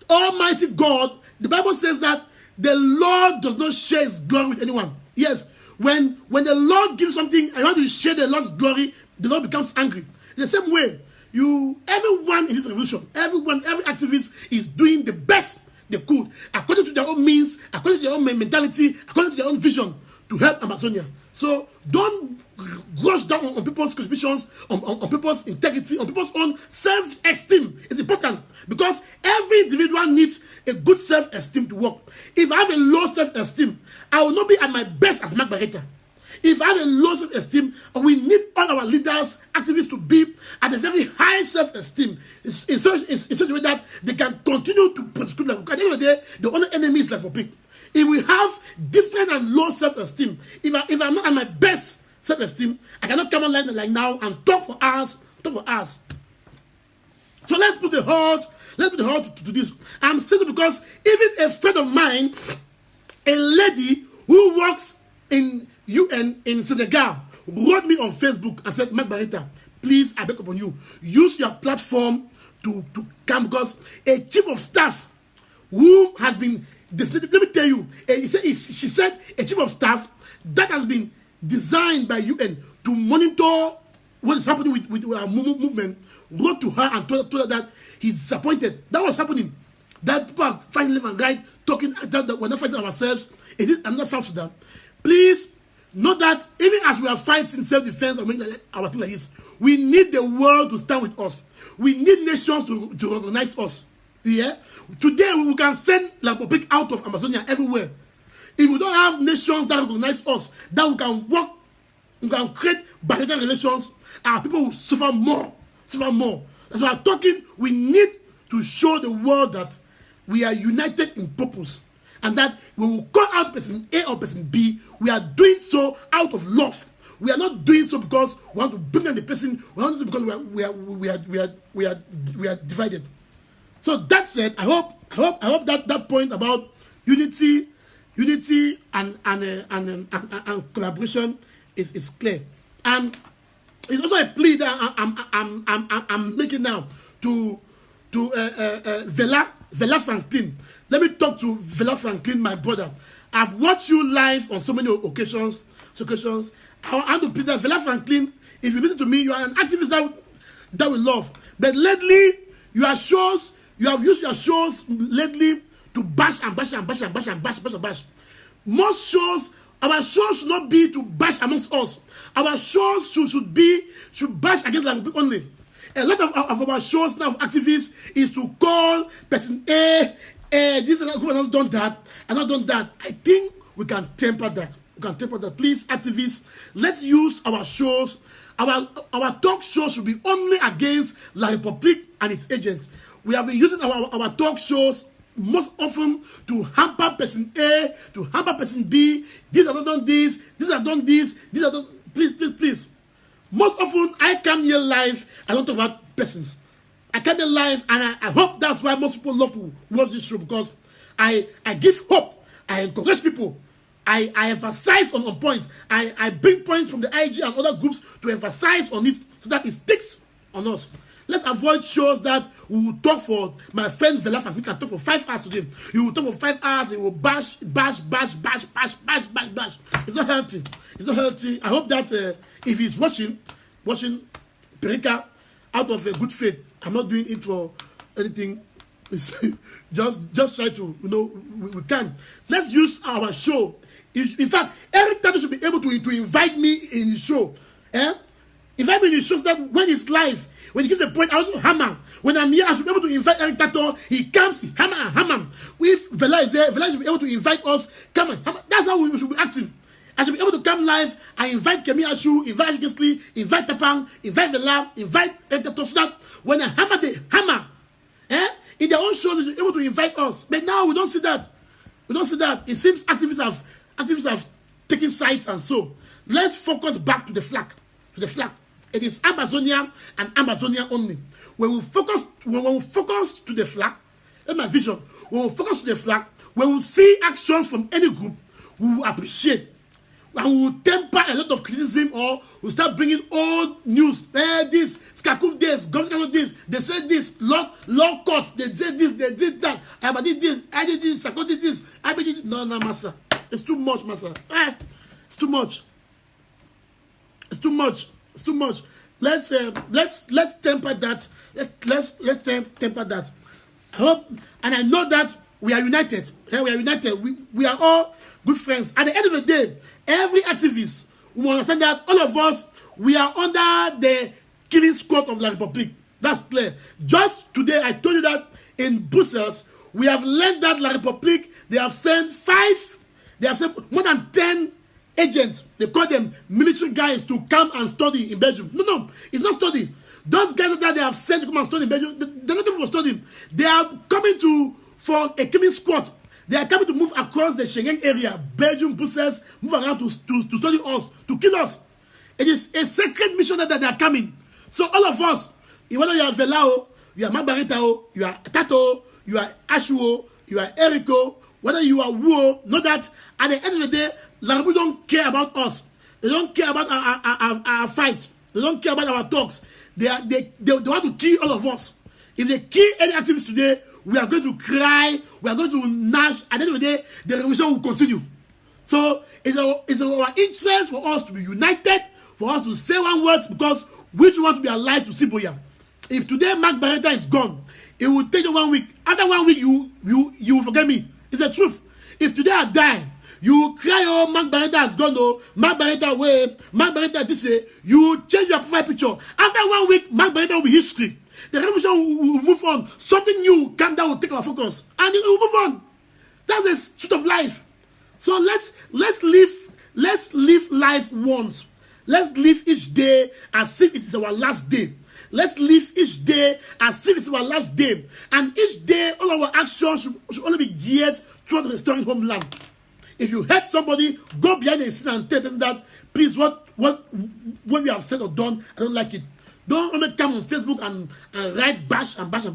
Almighty God, the Bible says that the Lord does not share his glory with anyone. Yes, when the Lord gives something and you want to share the Lord's glory, the Lord becomes angry. The same way, everyone in this revolution, every activist is doing the best they could, according to their own means, according to their own mentality, according to their own vision, to help Amazonia. So don't rush down on people's contributions, on people's integrity, on people's own self-esteem. It's important because every individual needs a good self-esteem to work. If I have a low self-esteem, I will not be at my best as Mark Bareta. If I have a low self-esteem, we need all our leaders, activists to be at a very high self-esteem in such a way that they can continue to prosecute. At the end of the day, the only enemy is like public. If we have different and low self-esteem, if I'm not at my best self-esteem, I cannot come online like now and talk for hours. So let's put the heart to this. I'm saying it because even a friend of mine, a lady who works in UN in Senegal, wrote me on Facebook and said, Mark Bareta, please, I beg upon you, use your platform to come, because a chief of staff who has been, let me tell you, she said a chief of staff that has been designed by UN to monitor what is happening with our movement, wrote to her and told her that he's disappointed. That was happening. That people are fighting left and right, talking that we're not fighting ourselves. Is it another South Sudan? Please know that even as we are fighting self-defense or our thing like this, we need the world to stand with us. We need nations to recognize us. Yeah? Today we can send like public out of Amazonia everywhere. If we don't have nations that recognize us, that we can work, we can create bilateral relations, our people will suffer more. That's why I'm talking. We need to show the world that we are united in purpose, and that when we call out person A or person B, we are doing so out of love. We are not doing so because we want to bring down the person. We are not doing so because we are divided. So that said, I hope that point about unity and collaboration is clear. And it's also a plea that I'm making now to Vela Franklin. Let me talk to Vela Franklin, my brother. I've watched you live on so many occasions. I want to plead that Vela Franklin, if you listen to me, you are an activist that we love. But lately, you have used your shows lately to bash. Most shows, our shows should not be to bash amongst us. Our shows should bash against like people only. A lot of our shows now of activists is to call person A, this and who has not done that, and not done that. I think we can temper that. Please, activists, let's use our shows. Our talk shows should be only against La Republique and its agents. We have been using our talk shows most often to hamper person A, to hamper person B. These are not done this, these are done this, these are done. Please. Most often, I come here live, I don't talk about persons. I come here live, and I hope that's why most people love to watch this show, because I give hope, I encourage people, I emphasize on points, I bring points from the IG and other groups to emphasize on it so that it sticks on us. Let's avoid shows that we will talk for. My friend Vela Franklin can talk for 5 hours today. He will talk for 5 hours. He will bash. It's not healthy. I hope that if he's watching Perika out of a good faith, I'm not doing it for anything just try to, we can. Let's use our show. In fact, Eric Tato should be able to invite me in the show. Invite me in the show so that when it's live, when he gives a point, I also hammer. When I'm here, I should be able to invite Eric Tato. He comes, he hammer. If Vela is there, Vela should be able to invite us. Come on, hammer. That's how we should be acting. I should be able to come live. I invite Kemi Ashu, invite Ashu, invite Tapang, invite Vela, invite Eric Tato, so that when I hammer, they hammer. In their own shows, they should be able to invite us. But now we don't see that. It seems activists have taken sides, and so let's focus back to the flag. It is Amazonia and Amazonia only. When we focus to the flag, that's my vision. When we focus to the flag, when we see actions from any group, we will appreciate. And we will temper a lot of criticism, or we start bringing old news. This, Skakuf this, government this, they said this, law courts, they said this, they did that. I did this, Skakuf did this, I did it. No, Massa. It's too much, Massa. It's too much. Let's temper that. Let's temper that. I hope, and I know that we are united. We are united. We are all good friends. At the end of the day, every activist will understand that all of us, we are under the killing squad of La Republique. That's clear. Just today, I told you that in Brussels, we have learned that La Republique, they have sent more than 10 agents. They call them military guys to come and study in Belgium. No, it's not study. Those guys that they have sent to come and study in Belgium, they're not coming for studying. They are coming for a killing squad. They are coming to move across the Schengen area, Belgium, Brussels, move around to study us, to kill us. It is a sacred mission that they are coming. So all of us, whether you are Velao, you are Bareta, you are Tato, you are Ashuo, you are Erico, whether you are Wuo, know that at the end of the day, La Republique don't care about us. They don't care about our fights. They don't care about our talks. They want to kill all of us. If they kill any activists today, we are going to cry. We are going to gnash. At the end of the day, the revolution will continue. So it's our interest for us to be united, for us to say one word, because we do want to be alive to see Buea. If today Mark Bareta is gone, it will take you 1 week. After 1 week, you will forget me. It's the truth. If today I die, you will cry, oh, Mark Bareta has gone, oh, Mark Bareta way, Mark Bareta this way. You will change your profile picture. After 1 week, Mark Bareta will be history. The revolution will move on. Something new come that will take our focus, and it will move on. That's the truth of life. So let's live life once. Let's live each day as if it is our last day. Let's live each day as if it's our last day. And each day, all our actions should only be geared toward restoring homeland. If you hurt somebody, go behind the scene and tell them that, please, what we have said or done, I don't like it. Don't only come on Facebook and write bash. At the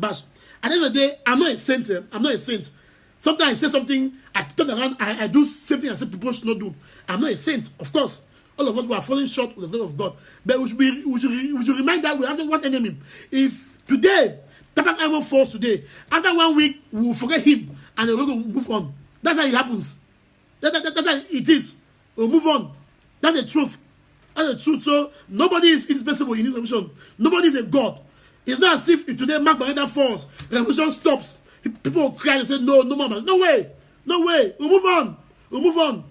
end of the day, I'm not a saint. I'm not a saint. Sometimes I say something, I turn around, I do something I say people should not do. I'm not a saint, of course. All of us were falling short with the blood of God. But we should remind that we have one enemy. If today, Tapak Iron falls today, after 1 week, we will forget him and we're going to move on. That's how it happens. That's how it is. We'll move on. That's the truth. That's the truth. So nobody is indispensable in this revolution. Nobody is a god. It's not as if today Mark Bareta falls, revolution stops. People will cry and say, no, mama. No way. We'll move on.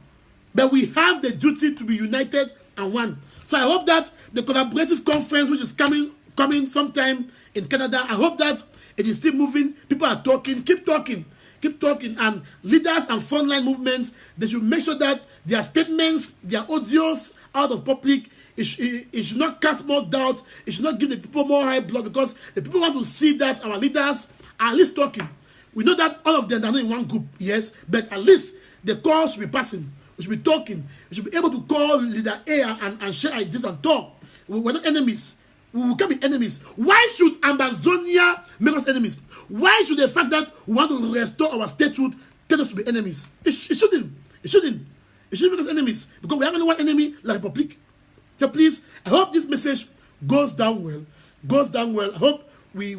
But we have the duty to be united and one. So I hope that the collaborative conference, which is coming sometime in Canada, I hope that it is still moving. People are talking. Keep talking. And leaders and frontline movements, they should make sure that their statements, their audios out of public, it should not cast more doubt. It should not give the people more high blood, because the people want to see that our leaders are at least talking. We know that all of them are not in one group, yes, but at least the call should be passing. We should be talking. We should be able to call leader A and share ideas and talk. We're not enemies. We can't be enemies. Why should Amazonia make us enemies? Why should the fact that we want to restore our statehood tell us to be enemies? It shouldn't. It shouldn't make us enemies, because we have only one enemy, La Republique. So please, I hope this message goes down well. I hope we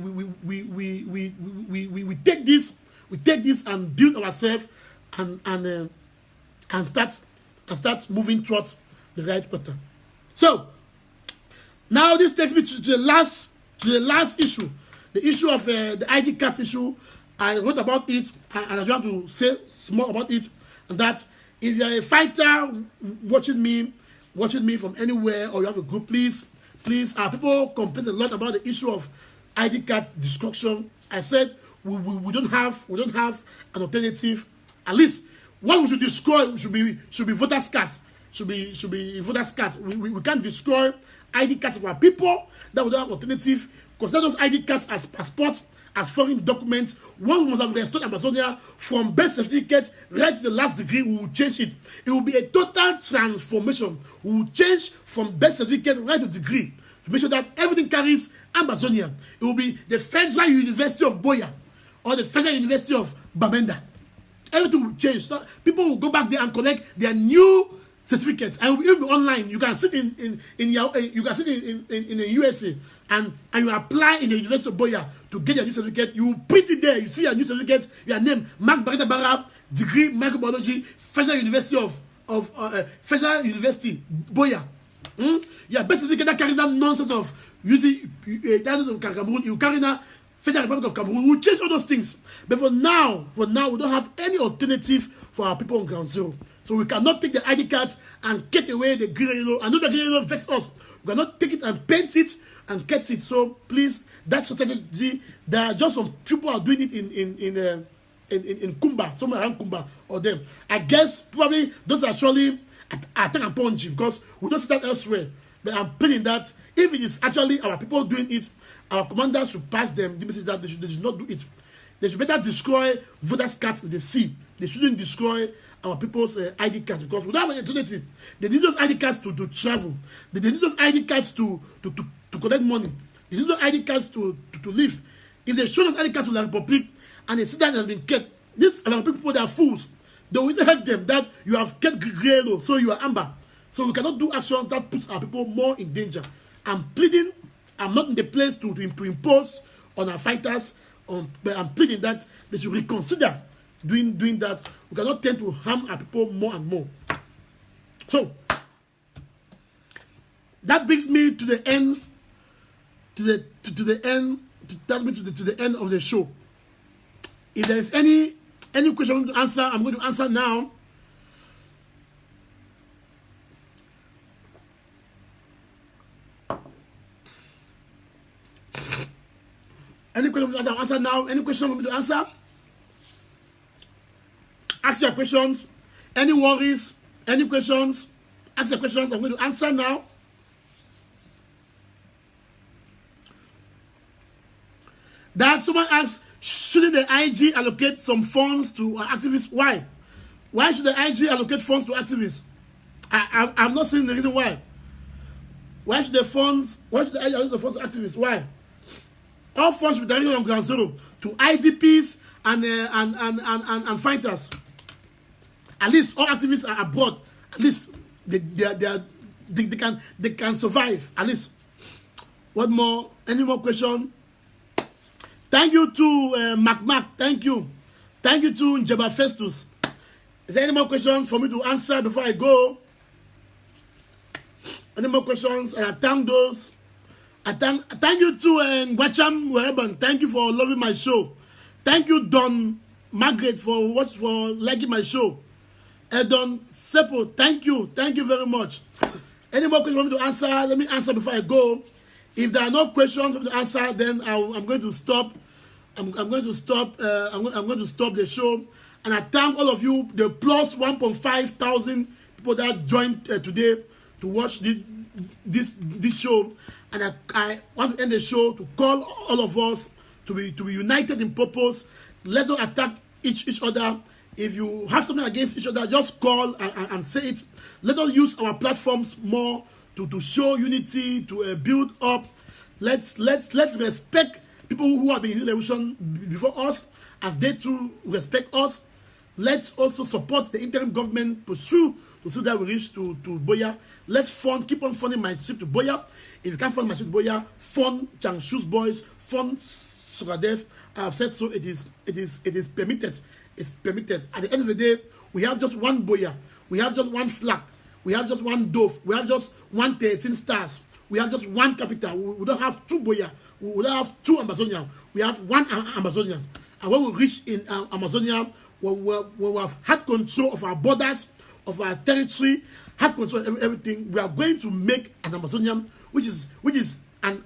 take this and build ourselves and start moving towards the right pattern. So now this takes me to the last issue, the issue of the ID card issue I wrote about it, and I just want to say small about it, and that if you are a fighter watching me from anywhere, or you have a group, please, people complain a lot about the issue of ID card destruction. I said we don't have an alternative. At least what we should destroy should be voters' cards. Should be voters' cards. We can't destroy ID cards of our people that we don't have alternative. Consider those ID cards as passports, as foreign documents. One must have restored Amazonia from birth certificate right to the last degree. We will change it. It will be a total transformation. We will change from birth certificate right to degree to make sure that everything carries Amazonia. It will be the Federal University of Buea or the Federal University of Bamenda. Everything will change. So people will go back there and collect their new certificates, and it will even be online. You can sit in the USA and you apply in the University of Buea to get your new certificate. You print it there. You see your new certificate. Your name, Mark Bareta, degree microbiology, Federal University Federal University Buea. Your best certificate that carries that nonsense of using Cameroon. You carry that Federal Republic of Cameroon. We'll change all those things. But for now, we don't have any alternative for our people on ground zero. So we cannot take the ID cards and get away the green and yellow. I know the green and yellow vex us. We cannot take it and paint it and get it. So please, that strategy, there are just some people are doing it in Kumba, somewhere around Kumba or them. I guess probably those are surely attack and punch because we don't see that elsewhere. But I'm pleading that if it is actually our people doing it, our commanders should pass them the message that they should not do it. They should better destroy voters' cards in the sea. They shouldn't destroy our people's ID cards because we don't have an alternative. They need those ID cards to travel. They need those ID cards to collect money. They need those ID cards to live. If they show those ID cards to the Republic and they see that it has been kept, these are people that are fools. They will help them that you have kept Grelo, so you are amber. So we cannot do actions that puts our people more in danger. I'm pleading. I'm not in the place to impose on our fighters. But I'm pleading that they should reconsider doing that. We cannot tend to harm our people more and more. So that brings me to the end. To the end of the show. If there is any question I'm going to answer, I'm going to answer now. Any question I'm going to answer now? Any question I'm going to answer? Ask your questions. Any worries? Any questions? Ask your questions. I'm going to answer now. That someone asks, shouldn't the IG allocate some funds to activists? Why? Why should the IG allocate funds to activists? I'm not saying the reason why. Why should the IG allocate the funds to activists? Why? All funds should be directed on ground zero to IDPs and fighters. At least all activists are abroad. At least they can survive. At least. What more? Any more question? Thank you to Mac. Thank you. Thank you to Njeba Festus. Is there any more questions for me to answer before I go? Any more questions? I thank those. Thank you to Ngwacham Wereban. Thank you for loving my show. Thank you, Don Margaret, for liking my show. Don Seppo, thank you very much. Any more questions for me to answer? Let me answer before I go. If there are no questions for me to answer, then I'm going to stop. I'm going to stop the show. And I thank all of you, the plus 1.5 thousand people that joined today to watch this show. And I want to end the show to call all of us to be united in purpose. Let's not attack each other. If you have something against each other, just call and say it. Let us use our platforms more to show unity, to build up. Let's respect people who have been in the revolution before us, as they too respect us. Let's also support the interim government to see that we reach to Buea. Let's keep on funding my trip to Buea. If you can't fund my trip to Buea, fund Changshu's boys, fund Sugadev. I have said so. It is permitted. It's permitted. At the end of the day, we have just one Buea. We have just one flag. We have just one dove. We have just 113 stars. We have just one capital. We don't have two Buea. We don't have two Amazonian. We have one Amazonian. And when we reach in Amazonia, when we have had control of our borders, of our territory, have control of everything, we are going to make an Amazonia which is an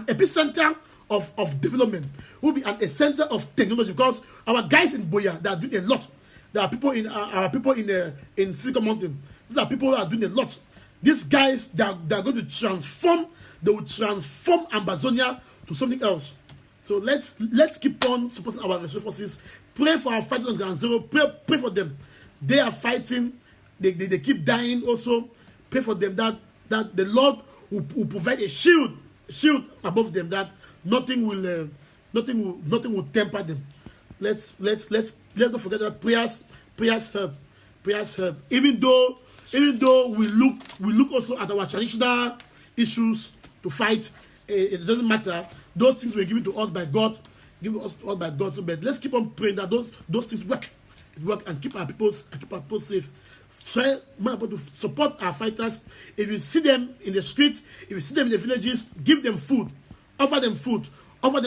epicenter of development. Will be a center of technology, because our guys in Buea, they are doing a lot. There are people in Silicon Mountain. These are people who are doing a lot. These guys, they are going to transform. They will transform Amazonia to something else. So let's keep on supporting our rescue forces. Pray for our fighters on ground zero. Pray for them. They are fighting. They keep dying. Also, pray for them that the Lord will provide a shield above them, that nothing will temper them. Let's not forget that prayers help. Even though we look also at our traditional issues to fight, it doesn't matter. Those things were given to us by God, So, but let's keep on praying that those things work and keep our people safe. Try more to support our fighters. If you see them in the streets, if you see them in the villages, give them food, offer them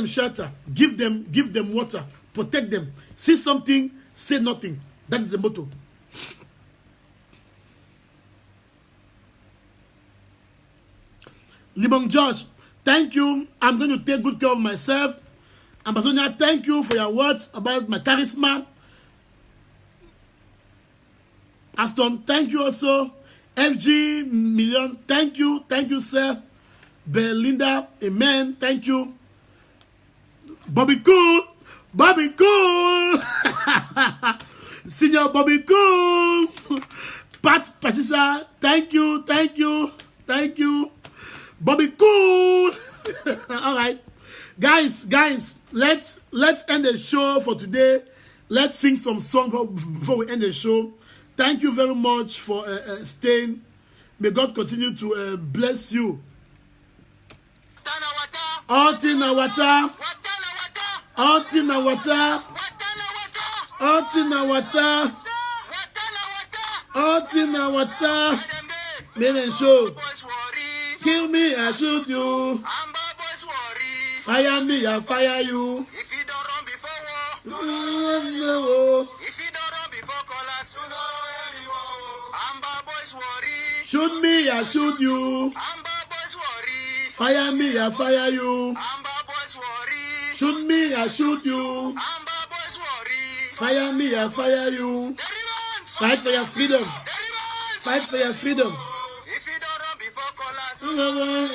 shelter, give them water, protect them. See something, say nothing. That is the motto. Libong George, thank you. I'm going to take good care of myself. Amazonia, thank you for your words about my charisma. Aston, thank you also. FG Million, thank you, sir. Belinda, amen, thank you. Bobby Cool, Senior Bobby Cool. Pat Patricia, thank you. Bobby Cool. All right, guys, let's end the show for today. Let's sing some song before we end the show. Thank you very much for staying. May God continue to bless you. Altina water. Maiden show. Kill me, I shoot you. Fire me, I fire you. If you don't run before war, No. if you don't run before callers, Amba boys worry. Shoot me, I shoot you. Amba boys worry. Fire me, I fire you. Amba boys worry. Shoot me, I shoot you. Amba boys worry. Fire me, I fire you. The revenge. Fight for your freedom. The revenge. Fight for your freedom. If you don't run before callers,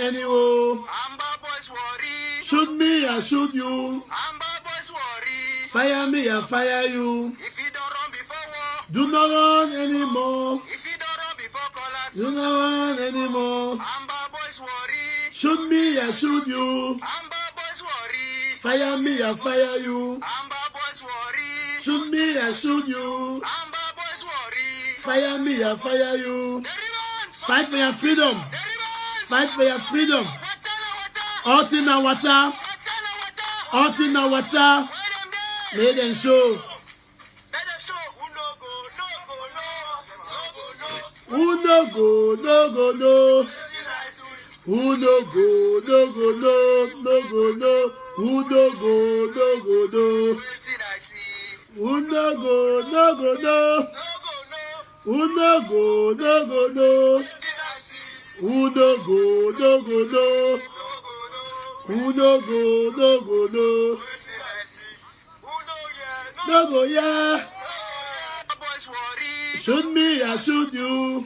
Anyway. Amba boys worry. Shoot me, I shoot you. Amba boys worry. Fire me, I fire you. If you don't run before war, Do not run anymore. if you don't run before callers, Do not run anymore. Amba boys worry. Shoot me, I shoot you. Amba boys worry. Fire me, I fire you. Amba boys worry. Shoot me, I shoot you. Amba boys worry. Fire me, I fire you. The revenge. Fight for your freedom. The revenge. Fight for your freedom. Watana Altina water. Altina water. Maiden show. Who no go, no go, no. Who no go, no go, no. No go, no. Who no go, no go, no. Who no go, no go, no. Who no go, no go, no. Who no go, no go, no. Who no go, no go, no. No go, yeah. Shoot me, I shoot you.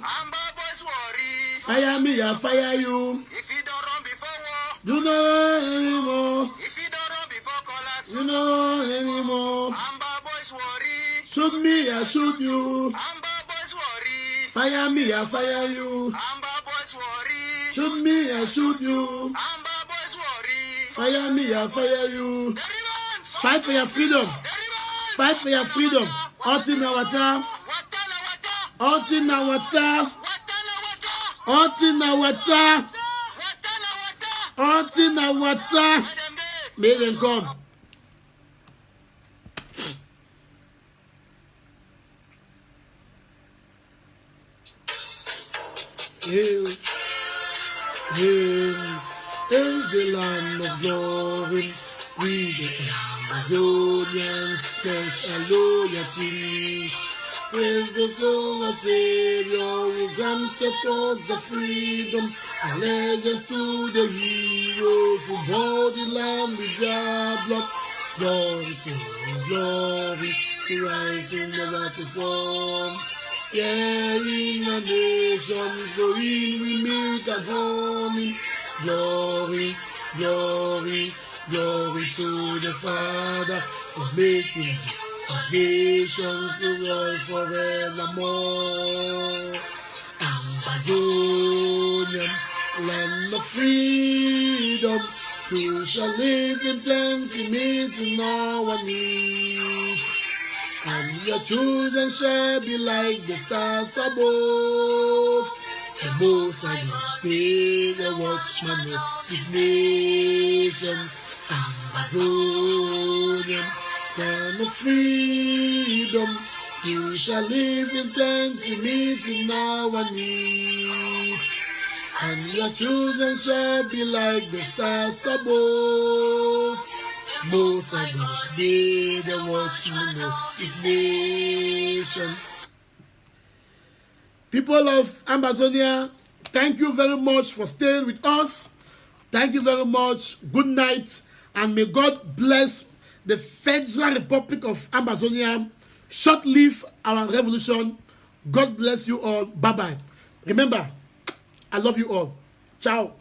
Fire me, I fire you. If you don't run before war, Do not run anymore. if you don't run before callers, Do not run anymore. Amba boys worry. Shoot me, I shoot you. Amba boys worry. Fire me, I fire you. Amba boys worry. Shoot me, I shoot you. Amba boys worry. Fire me, I fire you. The revenge. Fight for your freedom. The revenge. Fight for your freedom. Altina water. Altina water. Altina water. Altina water. May them come. Hail, hail, hail the Lamb of glory. We the Amazonians pledge our loyalty. Praise the soul of Savior who granted us the freedom. Allegiance to the heroes who bore the land with their blood. Glory to rise in the latter form. Yeah, in the nations, going we milk and honey. Glory to the Father for making the nations to rule forevermore. Amazonian, land of freedom, who shall live in plenty, meeting our needs. And your children shall be like the stars above. The Most High God be the watchman of His nation. Amazonian, land of freedom, you shall live in plenty, meeting our needs. And your children shall be like the stars above. Most High God be the watchman of His nation. People of Amazonia, thank you very much for staying with us. Thank you very much. Good night. And may God bless the Federal Republic of Amazonia. Short live our revolution. God bless you all. Bye-bye. Remember, I love you all. Ciao.